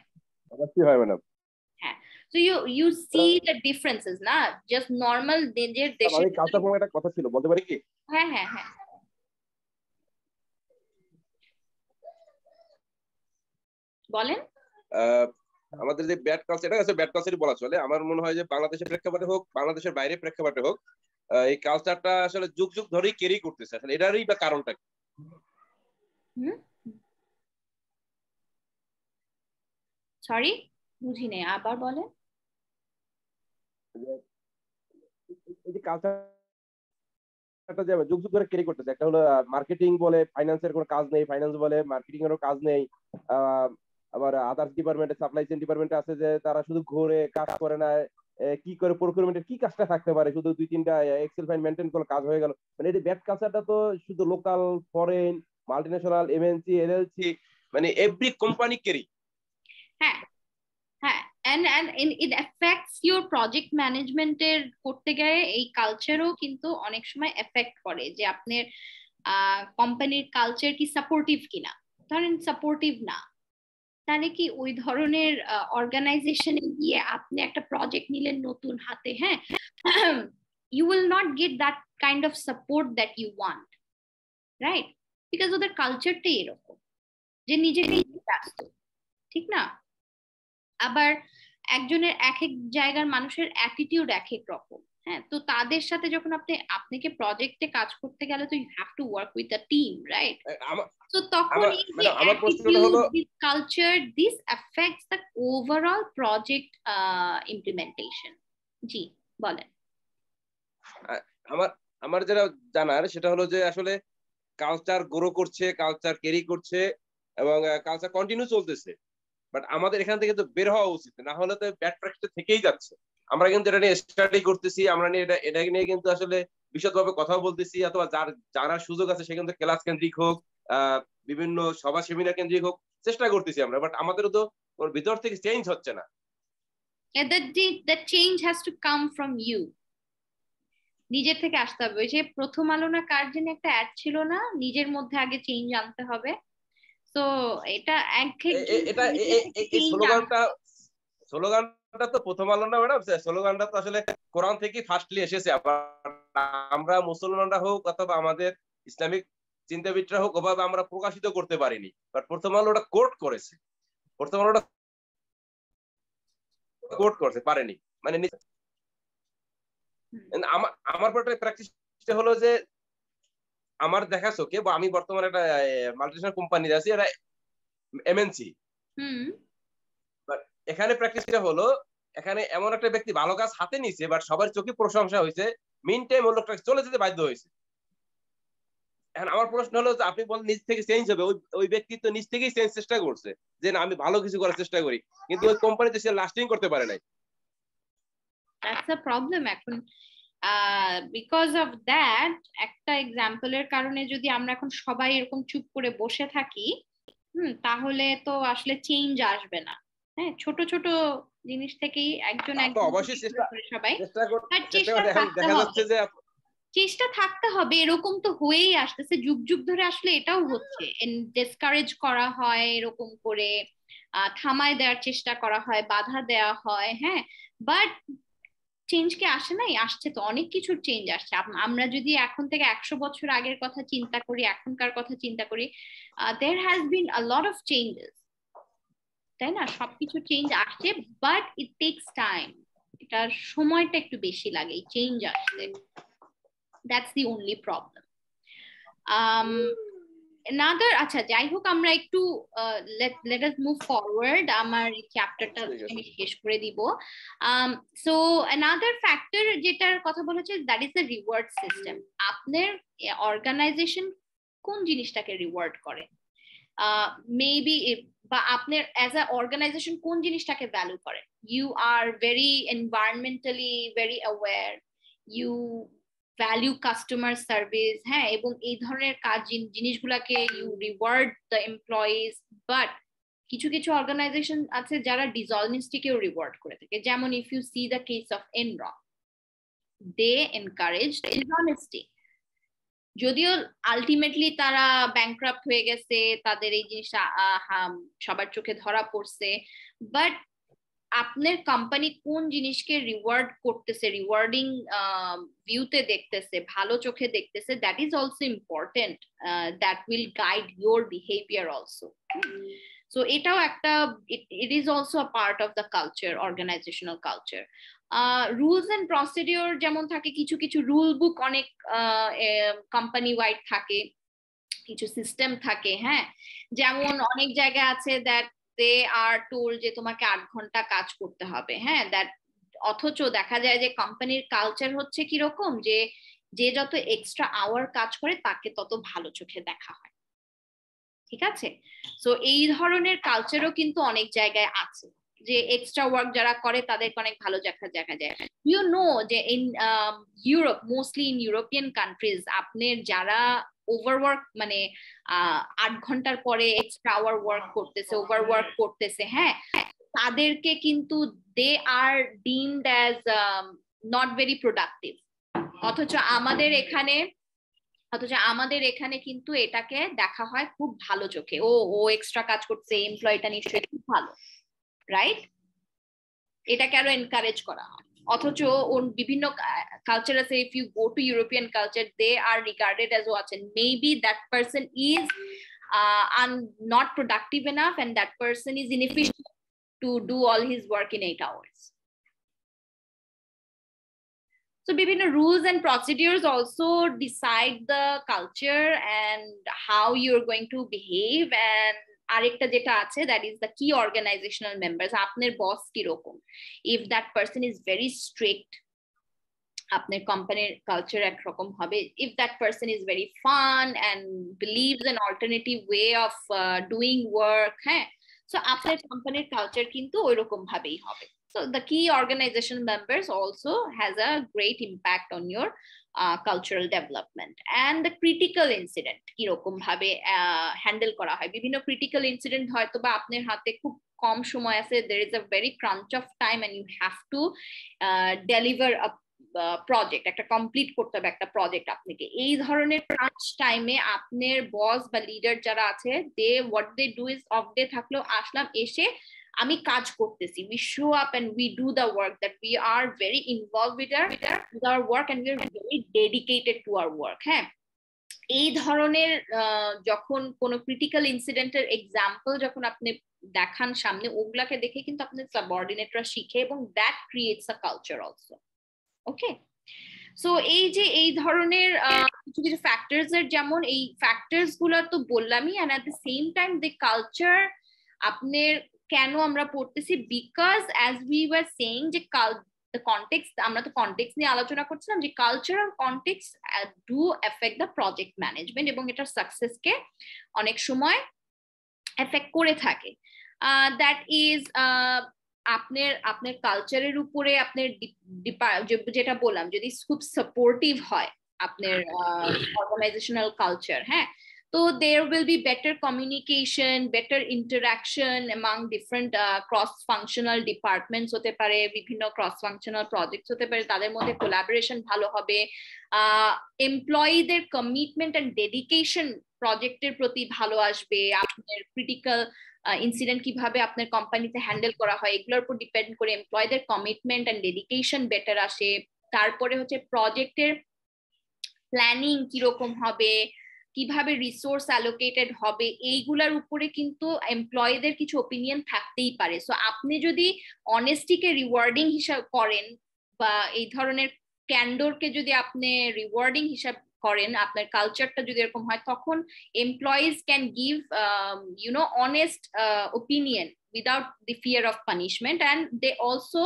অবশ্যই হয় ম্যাডাম। হ্যাঁ, so you see the differences না, just normal নিজের দেশে। আমি কালচার ফর্মে একটা কথা ছিল, বলতে পারি কি? হ্যাঁ হ্যাঁ হ্যাঁ, বলেন। আমাদের যে ব্যাড কালচার, এটা আছে ব্যাড কালচারই বলা চলে। আমার মনে হয় যে বাংলাদেশের প্রেক্ষাপটে হোক, বাংলাদেশের বাইরে প্রেক্ষাপটে হোক, এই কালচারটা আসলে যুগ যুগ ধরেই ক্যারি করতেছে। আসলে এটারই বা কারণটা কি? সরি, বুঝি নাই, আবার বলেন। এই যে কালচারটা যে যুগ যুগ ধরে ক্যারি করতেছে, একটা হলো মার্কেটিং বলে ফাইন্যান্সের কোনো কাজ নেই, ফাইন্যান্স বলে মার্কেটিং এরও কাজ নেই, আবার আদার্স ডিপার্টমেন্টে, সাপ্লাই চেইন ডিপার্টমেন্টে আছে যে তারা শুধু ঘুরে কাজ করে না, কি করে প্রকিউরমেন্টের কি কাজটা থাকতে পারে, শুধু 2-3টা এক্সেল ফাইল মেনটেন করে কাজ হয়ে গেল। মানে এই ব্যাড কালচারটা তো শুধু local, foreign, multinational, MNC, LLC, মানে এভরি কোম্পানি ক্যারি। হ্যাঁ হ্যাঁ, and it affects your project management এর করতে গিয়ে এই কালচারও কিন্তু অনেক সময় এফেক্ট করে, যে আপনার কোম্পানির কালচার কি সাপোর্টিভ কিনা। ধরেন সাপোর্টিভ না, তাহলে কি ওই ধরনের অর্গানাইজেশনে গিয়ে আপনি একটা প্রজেক্ট নিলেন নতুন হাতে, হ্যাঁ, you will not get that kind of support that you want, right? Because ওদের কালচারটাই এরকম যে নিজেকেই ব্যস্ত, ঠিক না? আবার একজনের এক এক জায়গার মানুষের অ্যাটিটিউড এক এক রকম, হ্যাঁ, তো তাদের সাথে যখন আপনাকে প্রজেক্টে কাজ করতে গেলে তো you have to work with a team, right? তো তখন এই যে attitude, this culture, this affects the overall project implementation. জি বলেন। আমার যেটা জানার সেটা হলো যে আসলে কালচার গ্রো করছে, কালচার ক্যারি করছে এবং কালচার কন্টিনিউ চলতেছে, বাট আমাদের এখান থেকে তো বের হওয়া উচিত, না হলে তো ব্যাড প্র্যাকটিস থেকেই যাচ্ছে। আমরা কিন্তু এটা নিয়ে স্টাডি করতেছি, আমরা নিয়ে এটা নিয়ে কিন্তু আসলে বিশদভাবে কথা বলতেছি, অথবা যারা সুযোগ আছে সে কিন্তু ক্লাস কেন্দ্রিক হোক, বিভিন্ন সভা সেমিনার কেন্দ্রিক হোক, চেষ্টা করতেছি আমরা, বাট আমাদেরও তো ওর ভিতর থেকে চেঞ্জ হচ্ছে না। That change has to come from you, নিজের থেকে আসতে হবে। ওই যে প্রথম আলো না কার জন্য একটা অ্যাড ছিল না, নিজের মধ্যে আগে চেঞ্জ আনতে হবে। তো এটা এটা এই স্লোগানটা তো প্রথম আলো না ম্যাডাম, স্লোগানটা তো আসলে কোরআন থেকে ফার্স্টলি এসেছে। আবার আমরা মুসলমানরা হোক অথবা আমাদের ইসলামিক চিন্তাবিদরা হোক, ওভাবে আমরা প্রকাশিত করতে পারিনি, বাট প্রথম আলো ওটা কোট করেছে, প্রথম আলোটা কোট করতে পারেনি। মানে আমার প্র্যাকটিসটা হলো যে আমার দেখা চোখে, বা আমি বর্তমানে একটা মাল্টিনেশনাল কোম্পানি আছি, এটা এমএনসি, এখানে প্র্যাকটিসটা হলো, এখানে এমন একটা ব্যক্তি ভালো কাজ হাতে নিছে, বাট সবার চোখে প্রশংসা হয়েছে, মিন টাইম ওই লোকটা চলে যেতে বাধ্য হয়েছে। এখন আমার প্রশ্ন হলো যে আপনি বলেন নিজ থেকে চেঞ্জ হবে, ওই ব্যক্তি তো নিজ থেকেই চেঞ্জ চেষ্টা করছে যে না আমি ভালো কিছু করার চেষ্টা করি, কিন্তু ওই কোম্পানিতে সে লাস্টিং করতে পারে নাই। দ্যাটস আ প্রবলেম এখন। বিকজ অফ দ্যাট, একটা এক্সাম্পলের কারণে যদি আমরা এখন সবাই এরকম চুপ করে বসে থাকি, তাহলে তো আসলে চেঞ্জ আসবে না। হ্যাঁ, ছোট ছোট জিনিস থেকেই একজন অবশ্যই সবাই চেষ্টা থাকতে হবে। এরকম তো হয়েই আসতেছে, যুগ যুগ ধরে আসলে এটাও হচ্ছে, ডিসকারেজ করা হয়, এরকম করে থামায় দেওয়ার চেষ্টা করা হয়, বাধা দেওয়া হয়, হ্যাঁ, বাট চেঞ্জ কি আসে নাই? আসছে তো, অনেক কিছুর চেঞ্জ আসছে। আমরা যদি এখন থেকে 100 বছর আগের কথা চিন্তা করি, এখনকার কথা চিন্তা করি, there has been a lot of changes, তাই না? সবকিছু চেঞ্জ আসছে, বাট ইট টেকস টাইম, এটার সময়টা একটু বেশি লাগে এই চেঞ্জ আসতে। That's the only problem. another, আচ্ছা যাই হোক, আমরা একটু let us move forward, আমার চ্যাপ্টারটা আমি শেষ করে দিব। so another factor যেটার কথা বলেছে, that is the reward system. আপনার অর্গানাইজেশন কোন জিনিসটাকে রিওয়ার্ড করে, মেবি, বা আপনার অ্যাজ আ অর্গানাইজেশন কোন জিনিসটাকে ভ্যালু করে? You are very environmentally very aware, you value customer service, হ্যাঁ, এবং এই ধরনের কাজ জিনিসগুলাকে you reward the employees. But কিছু কিছু অর্গানাইজেশন আছে যারা ডিসঅনেস্টিকেও রিওয়ার্ড করে থাকে, যেমন if you see the case of Enron, they encouraged dishonesty. যদিও আলটিমেটলি তারা ব্যাংক্রাপ্ট হয়ে গেছে, তাদের এই জিনিসটা সবার চোখে ধরা পড়ছে, বাট আপনার কোম্পানি কোন জিনিসকে রিওয়ার্ড করতেছে, রিওয়ার্ডিং ভিউতে দেখতেছে, ভালো চোখে দেখতেছে, that is also important, that will guide your behaviour also. So এটাও একটা, it is also a part of the culture, organisational culture. Rules and procedure যেমন থাকে, কিছু কিছু রুল বুক অনেক কোম্পানি ওয়াইড থাকে, কিছু সিস্টেম থাকে, হ্যাঁ, যেমন অনেক জায়গায় আছে দ্যাট দে আর টোল যে তোমাকে 8 ঘন্টা কাজ করতে হবে, হ্যাঁ, দ্যাট অথচ দেখা যায় যে কোম্পানির কালচার হচ্ছে কিরকম, যে যে যত এক্সট্রা আওয়ার কাজ করে তাকে তত ভালো চোখে দেখা হয়, ঠিক আছে? সো এই ধরনের কালচারও কিন্তু অনেক জায়গায় আছে, যে এক্সট্রা ওয়ার্ক যারা করে তাদেরকে অনেক ভালো দেখা যায়। ইউ নো যে in Europe, mostly in European countries, আপনার যারা ওভারওয়ার্ক মানে 8 ঘন্টার পরে এক্সট্রা আওয়ার ওয়ার্ক করতেছে, ওভারওয়ার্ক করতেছে, হ্যাঁ, তাদেরকে কিন্তু they are deemed as not very productive. অথচ আমাদের এখানে কিন্তু এটাকে দেখা হয় খুব ভালো চোখে, ও এক্সট্রা কাজ করছে, এমপ্লয়িটা নিশ্চয়ই খুব ভালো, রাইট? এটাকে আরো এনকারেজ করা হয়। অথচ ওর বিভিন্ন কালচার আছে, if you go to European culture, they are regarded as watching maybe that person is not productive enough and that person is inefficient to do all his work in 8 hours. So বিভিন্ন rules and procedures also decide the culture and how you're going to behave. And আরেকটা যেটা আছে, that is the key organizational members. আপনার বস কিরকম, if that person is very strict, আপনার কোম্পানির কালচার একরকম হবে। if that person is very fun and believes an alternative way of doing work, হ্যাঁ, so আপনার কোম্পানির কালচার কিন্তু ওইরকম ভাবেই হবে। so the key organizational members also has a great impact on your cultural development. and the critical incident কিরকম ভাবে হ্যান্ডেল করা হয়, বিভিন্ন critical incident হয়তো বা আপনার হাতে খুব কম সময় আছে, there is a very crunch of time and you have to deliver a project, একটা কমপ্লিট করতে হবে একটা প্রজেক্ট আপনাকে। এই ধরনের ক্রাঞ্চ টাইমে আপনার বস বা লিডার যারা আছে, they what they do is off day থাকলেও আসলাম, এসে আমি কাজ করতেছি, we show up and we do the work, that we are very involved with our work and we are very dedicated to our work, হ্যাঁ। এই ধরনের যখন কোনো ক্রিটিক্যাল ইনসিডেন্টের এক্সাম্পল যখন আপনি দেখান সামনে, ওগুলাকে দেখে কিন্তু আপনার সাবঅর্ডিনেটরা শিখে, এবং that creates a culture also. Okay, so এই যে এই ধরনের কিছু কিছু ফ্যাক্টরস এর, যেমন এই ফ্যাক্টরস গুলো তো বললামই, and at the same time the culture আপনার কেন আমরা পড়তেছি, because as we were saying যে the context, আমরা তো কনটেক্সট নিয়ে আলোচনা করছিলাম, যে cultural context do effect the project management, এবং এটার সাকসেসকে অনেক সময় এফেক্ট করে থাকে। দ্যাট ইজ আপনার কালচারের উপরে আপনার যেটা বললাম, যদি খুব সাপোর্টিভ হয় আপনার অর্গানাইজেশনাল কালচার, হ্যাঁ, তো there will be better communication, better interaction among different cross functional departments হতে পারে, বিভিন্ন cross functional projects হতে পারে, তাদের মধ্যে collaboration ভালো হবে, এমপ্লয়ীদের কমিটমেন্ট এন্ড ডেডিকেশন প্রজেক্টের প্রতি ভালো আসবে, আপনার ক্রিটিক্যাল ইনসিডেন্ট কিভাবে আপনার কোম্পানিতে হ্যান্ডেল করা হয় এগুলোর উপর ডিপেন্ড করে এমপ্লয়ীদের কমিটমেন্ট এন্ড ডেডিকেশন বেটার আসে। তারপরে হচ্ছে প্রজেক্টের প্ল্যানিং কিরকম হবে, কিভাবে রিসোর্স অ্যালোকেটেড হবে, এইগুলার উপরে কিন্তু এমপ্লয়ীদের কিছু ওপিনিয়ন থাকতেই পারে। সো আপনি যদি অনেস্টিকে রিওয়ার্ডিং হিসাব করেন, বা এই ধরনের ক্যান্ডোরকে যদি আপনি রিওয়ার্ডিং হিসাব করেন, আপনার কালচারটা যদি এরকম হয়, তখন employees can give honest opinion without the fear of punishment. And they also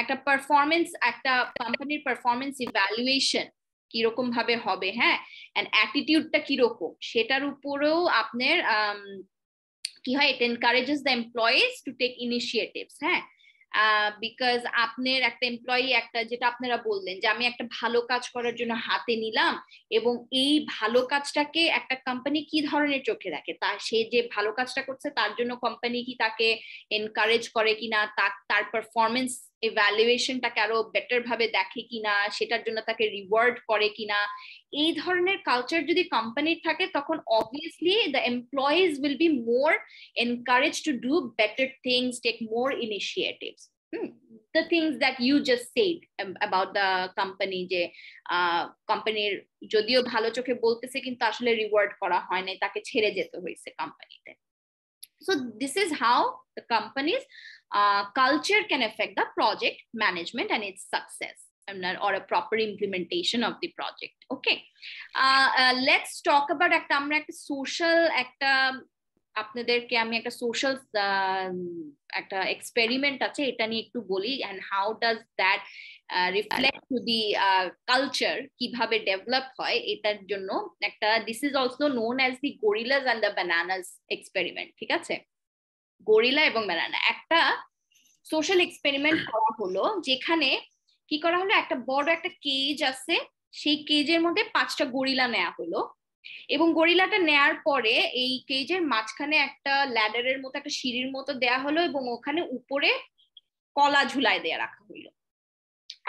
একটা পারফরমেন্স, একটা কোম্পানির পারফরমেন্স ইভ্যালুয়েশন কিরকম ভাবে হবে, হ্যাঁ, এন্ড অ্যাটিটিউডটা কিরকম, সেটার উপরেও আপনার কি হয়, it encourages the employees to take initiatives, হ্যাঁ। বিকজ আপনার একটা এমপ্লয়ি একটা যেটা আপনারা বললেন যে আমি একটা ভালো কাজ করার জন্য হাতে নিলাম, এবং এই ভালো কাজটাকে একটা কোম্পানি কি ধরনের চোখে দেখে, তা সে যে ভালো কাজটা করছে তার জন্য কোম্পানি কি তাকে এনকারেজ করে কিনা, তার পারফরমেন্স ইভ্যালুয়েশনটাকে আরো বেটার ভাবে দেখে কিনা, সেটার জন্য তাকে রিওয়ার্ড করে কিনা, এই ধরনের কালচার যদি কোম্পানির থাকে তখন obviously the employees will be more encouraged to do better things, take more initiatives. The things that you just said about the company, যে কোম্পানির যদিও ভালো চোখে বলতেছে কিন্তু আসলে রিওয়ার্ড করা হয় না, তাকে ছেড়ে যেতে হয়েছে কোম্পানিতে। So this is how the company's culture can affect the project management and its success, or a proper implementation of the project. Okay, let's talk about আমরা একটা সোশ্যাল আপনাদেরকে আমি একটা সোশ্যাল একটা এক্সপেরিমেন্ট আছে এটা নিয়ে একটু বলি, and how does that reflect to the culture, কিভাবে ডেভেলপ হয় এটার জন্য একটা, this is also known as the gorillas and the bananas experiment। ঠিক আছে, গরিলা এবং ব্যানানা একটা সোশ্যাল এক্সপেরিমেন্ট করা হলো, যেখানে কি করা হলো, একটা বড় একটা কেজ আছে, সেই কেজের মধ্যে 5টা গরিলা নেওয়া হলো, এবং গরিলাটা নেয়ার পরে এই কেজের মাঝখানে একটা ল্যাডারের মতো একটা সিঁড়ির মতো দেয়া হলো, এবং ওখানে উপরে কলা ঝুলায় দেয়া রাখা হইলো।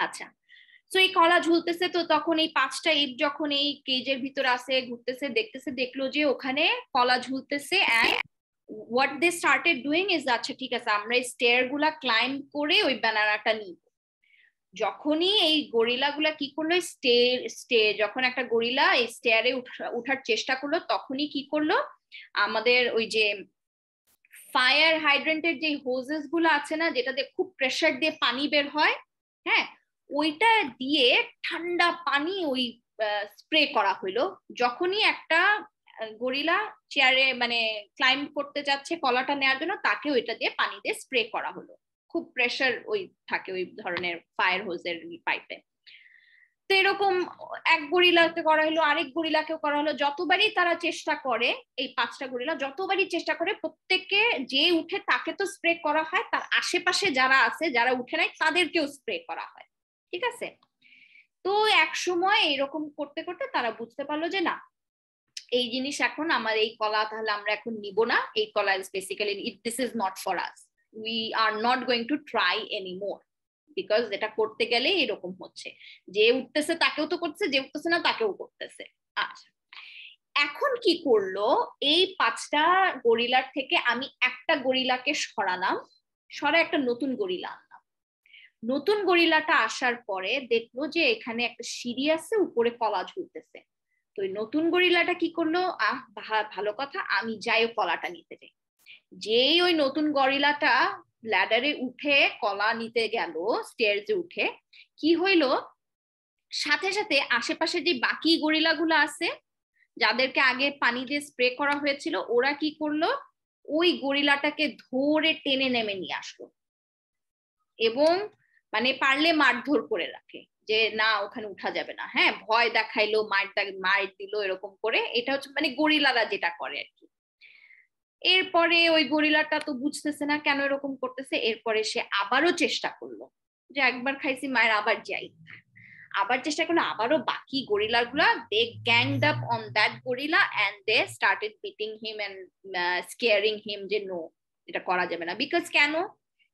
আচ্ছা, তো এই কলা ঝুলতেছে, তো তখন এই 5টা এপ যখন এই কেজের ভিতরে আসে, ঘুরতেছে, দেখতেছে, দেখলো যে ওখানে কলা ঝুলতেছে, and what they started doing is, আচ্ছা ঠিক আছে আমরা এই স্টেয়ার গুলা ক্লাইম্ব করে ওই ব্যানানাটা নিব। যখনই এই গরিলাগুলা কি করলো, যখন একটা গরিলা এই স্টেয়ারে উঠার চেষ্টা করলো, তখনই কি করলো, আমাদের ওই যে ফায়ার হাইড্রেন্টের যে হোজেস গুলো আছে না, যেটা দিয়ে খুব প্রেসার দিয়ে পানি বের হয়, হ্যাঁ, ওইটা দিয়ে ঠান্ডা পানি ওই স্প্রে করা হইলো। যখনই একটা গরিলা চেয়ারে মানে ক্লাইম্ব করতে যাচ্ছে কলাটা নেওয়ার জন্য, তাকে ওইটা দিয়ে পানি দিয়ে স্প্রে করা হলো, খুব প্রেসার ওই থাকে ওই ধরনের ফায়ার হোজের পাইপে। তো এরকম এক গরিলাকে করা হলো, আরেক গরিলাকেও করা হলো। যতবারই তারা চেষ্টা করে, এই 5টা গরিলা যতবারই চেষ্টা করে, প্রত্যেককে যে উঠে তাকে তো স্প্রে করা হয়, তার আশেপাশে যারা আছে, যারা উঠে নাই তাদেরকেও স্প্রে করা হয়। ঠিক আছে, তো এক সময় এরকম করতে করতে তারা বুঝতে পারলো যে না, এই জিনিস এখন আমার এই কলা তাহলে আমরা এখন নিব না, এই কলা basically this is not for us, we are not going to try anymore, because এটা করতে গেলে এরকম হচ্ছে, যে উঠতেছে তাকেও তো করতেছে, যে উঠতেছে না তাকেও করতেছে। আচ্ছা, এখন কি করলো, এই 5টা গরিলার থেকে আমি একটা গরিলাকে সরালাম, সরায় একটা নতুন গরিলা আনলাম। নতুন গরিলাটা আসার পরে দেখলো যে এখানে একটা সিঁড়ি আছে, উপরে কলা ঝুলতেছে। তো ওই নতুন গরিলাটা কি করলো, ভালো কথা, আমি যাই কলাটা নিতে যাই। যেই ওই নতুন গরিলাটা ল্যাডারে উঠে কলা নিতে গেল, স্টেয়ারসে উঠে, কি হইলো, সাথে সাথে আশেপাশে যে বাকি গরিলাগুলো আছে, যাদেরকে আগে পানি দিয়ে স্প্রে করা হয়েছিল, ওরা কি করলো, ওই গরিলাটাকে ধরে টেনে নেমে নিয়ে আসলো, এবং মানে পারলে মারধর করে রাখে, যে না ওখানে উঠা যাবে না, হ্যাঁ, ভয় দেখাইলো, মার দিল, এরকম করে। এটা হচ্ছে মানে গরিলারা যেটা করে আর কি। এরপরে ওই গরিলাটা তো বুঝতেছে না কেন এরকম করতেছে, এরপরে সে আবারও চেষ্টা করলো, যে একবার খাইছি মায়ের, আবার যাই, আবার চেষ্টা করলো, আবারও বাকি গরিলাগুলা they ganged up on that gorilla and they started beating him and scaring him, যে নো, এটা করা যাবে না। বিকজ কেন,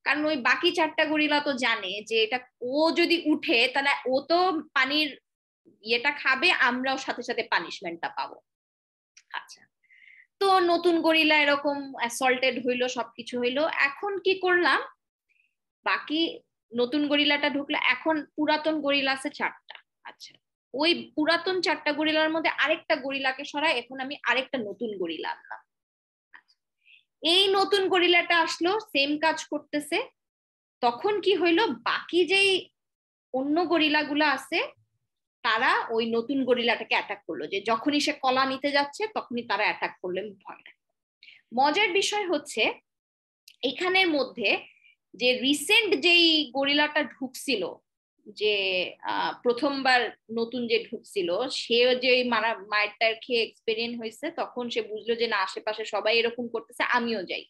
কারণ ওই বাকি 4টা গরিলা তো জানে যে এটা ও যদি উঠে তাহলে ও তো পানির ইয়েটা খাবে, আমরাও সাথে সাথে পানিশমেন্টটা পাবো। আচ্ছা, তো নতুন গরিলা এরকম অ্যাসল্টেড হইলো, সবকিছু হইলো। এখন কি করলাম, বাকি নতুন গরিলাটা ঢুকলো, এখন পুরাতন গরিলা আছে 4টা। আচ্ছা, ওই পুরাতন 4টা গরিলার মধ্যে আরেকটা গরিলাকে সরাই, এখন আমি আরেকটা নতুন গরিলা আনলাম। এই নতুন গরিলাটা আসলো, সেম কাজ করতেছে। তখন কি হইলো, বাকি যেই অন্য গরিলাগুলো আছে তারা ওই নতুন গরিলাটাকে অ্যাটাক করলো, যে যখনই সে কলা নিতে যাচ্ছে তখনই তারা অ্যাটাক করলেন, ভয় না। মজার বিষয় হচ্ছে এখানের মধ্যে যে রিসেন্ট যেই গরিলাটা ঢুকছিল, যে প্রথমবার নতুন যে ঢুকছিল, সে যে মায়েরটার খেয়ে এক্সপেরিয়েন্স হয়েছে, তখন সে বুঝলো যে না, আশেপাশে সবাই এরকম করতেছে, আমিও যাই।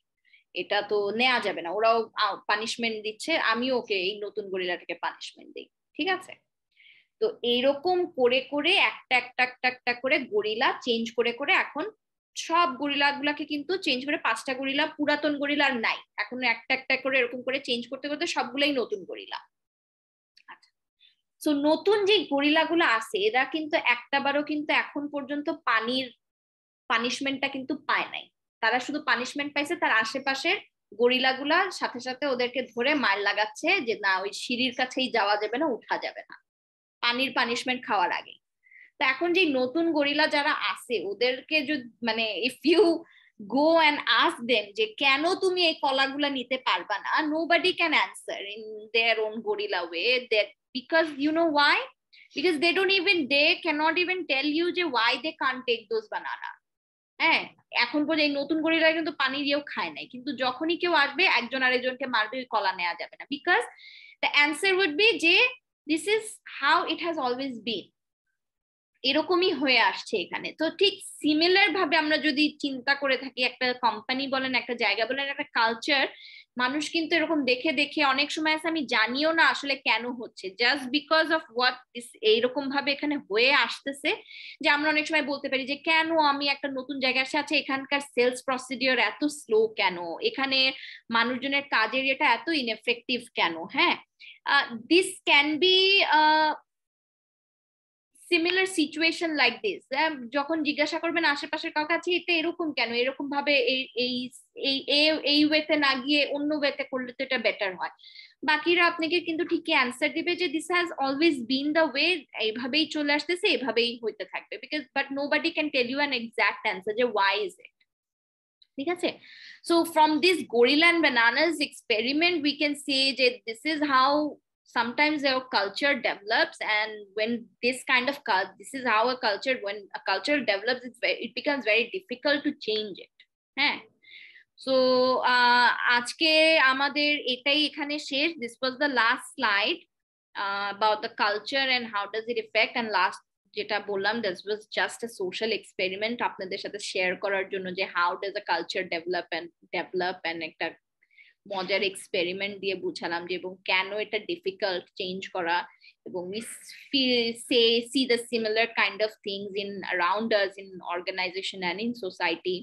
এটা তো নেওয়া যাবে না, ওরাও পানিশমেন্ট দিচ্ছে, আমিও ওকে এই নতুন গরিলাটাকে পানিশমেন্ট দিই, ঠিক আছে? তো এইরকম করে করে একটা একটা একটা একটা করে গরিলা চেঞ্জ করে করে এখন সব গরিলা গুলাকে কিন্তু চেঞ্জ করে 5টা গরিলা পুরাতন গরিলা আর নাই, এখন একটা একটা করে এরকম করে চেঞ্জ করতে করতে সবগুলাই নতুন গরিলা। আচ্ছা, সো নতুন যে গরিলা গুলো আছে এরা কিন্তু একটাবারও কিন্তু এখন পর্যন্ত পানিশমেন্টটা কিন্তু পায় নাই, তারা শুধু পানিশমেন্ট পাইছে তার আশেপাশের গরিলাগুলার সাথে সাথে ওদেরকে ধরে মার লাগাচ্ছে যে না ওই সিঁড়ির কাছেই যাওয়া যাবে না, উঠা যাবে না পানির পানিশমেন্ট খাওয়ার আগে। তো এখন যে নতুন গরিলা যারা আছে ওদেরকে যদি মানে if you go and ask them যে কেন তুমি এই কলাগুলা নিতে পারবা না, nobody can answer in their own gorilla way, that because you know why, because they cannot even tell you যে why they can't take those banana। হ্যাঁ, এখন পর্যন্ত এই নতুন গরিলা কিন্তু পানি দিয়েও খায় নাই, কিন্তু যখনই কেউ আসবে একজন আরেকজনকে মারবে, ওই কলা নেওয়া যাবে না, because the answer would be যে this is how it has always been, এরকমই হয়ে আসছে এখানে। তো ঠিক সিমিলার ভাবে আমরা যদি চিন্তা করে থাকি, একটা কোম্পানি বলেন, একটা জায়গা বলেন, একটা কালচার, মানুষ কিন্তু এরকম দেখে দেখে অনেক সময় আছে আমি জানিও না আসলে কেন হচ্ছে, জাস্ট বিকজ অফ হোয়াট এইরকম ভাবে এখানে হয়ে আসতেছে যে আমরা অনেক সময় বলতে পারি যে কেন আমি একটা নতুন জায়গায় আছে এখানকার সেলস প্রসিডিওর এত স্লো কেন, এখানে মানুষজনের কাজের এটা এত ইনএফেক্টিভ কেন। হ্যাঁ, this can be similar situation like this. যখন জিজ্ঞাসা করবেন আশেপাশের কাউকে আছে এটা এরকম কেন, এরকম ভাবে এই ওয়েতে না গিয়ে অন্য ওয়েতে করলে তো এটা বেটার হয়, বাকিরা আপনাকে কিন্তু ঠিকই অ্যান্সার দিবে যে this has always been the way, এইভাবেই চলে আসতেছে, এভাবেই হইতে থাকবে, because but nobody can tell you an exact answer যে ওয়াই ইজ ইট। ঠিক আছে, so from this gorilla and bananas experiment we can say that this is how sometimes our culture develops, and when this kind of this is how when a culture develops, it becomes very difficult to change it. হ্যাঁ, so আজকে আমাদের এটাই এখানে শেষ। This was the last slide about the culture and how does it affect, and last যেটা বললাম this was just a social experiment আপনাদের সাথে শেয়ার করার জন্য যে how does a culture develop and একটা মজার এক্সপেরিমেন্ট দিয়ে বুঝালাম যে এবং কেন এটা ডিফিকাল্ট চেঞ্জ করা, এবং we see the similar kind of things in around us in organization and in society.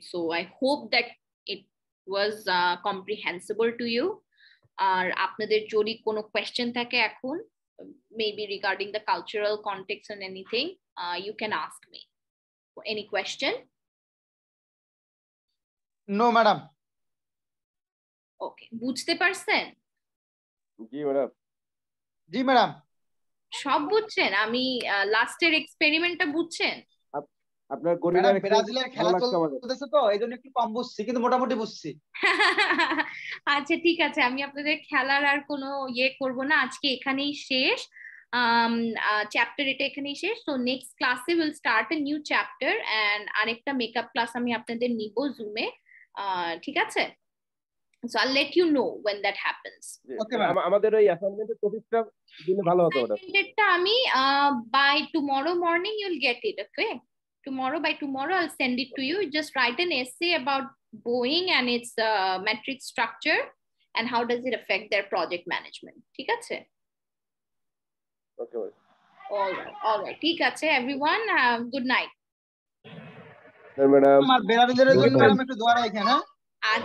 So I hope that it was comprehensible to you. আর আপনাদের যদি কোনো কোয়েশ্চেন থাকে এখন maybe regarding the cultural context and anything, you can ask me. Any question? No, madam. Okay, বুঝতে পারছেন? জি ম্যাডাম। জি ম্যাডাম, সব বুঝছেন? আমি লাস্টের এক্সপেরিমেন্টটা বুঝছেন? আপনার গরিলার ব্রাজিলের খেলা চলতেছে তো এইজন্য একটু কম বুঝছি, কিন্তু মোটামুটি বুঝছি। আচ্ছা ঠিক আছে, আমি আপনাদের খেলার আর কোনো ইয়ে করব না, আজকে এখানেই শেষ। চ্যাপ্টার এটা এখানেই শেষ। তো নেক্সট ক্লাসে will start a new chapter, and আরেকটা মেকআপ ক্লাস আমি আপনাদের নিব জুমে। ঠিক আছে, so I'll let you know when that happens. Okay ma'am. আমাদের এই অ্যাসাইনমেন্টের টপিকটা দিলে ভালো হতো ম্যাডাম। অ্যাসাইনমেন্টটা আমি by tomorrow morning you'll get it. Okay, by tomorrow I'll send it to you. Just write an essay about Boeing and its metric structure and how does it affect their project management. ঠিক আছে? Okay. All right. ঠিক আছে everyone, good night. ম্যাডাম আমার ব্রাজিলের জন্য ম্যাডাম একটু দোয়া রাখেন। হ্যাঁ,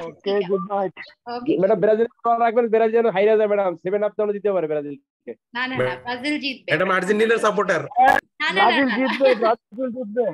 okay, good night. Okay madam Brazil রাখবেন, ব্রাজিল যেন হাইরা যায় ম্যাডাম, 7 আপ যেন দিতে পারে ব্রাজিলকে। না ব্রাজিল জিতবে। ম্যাডাম আর্জেন্টিনার সাপোর্টার। না ব্রাজিল জিতবে।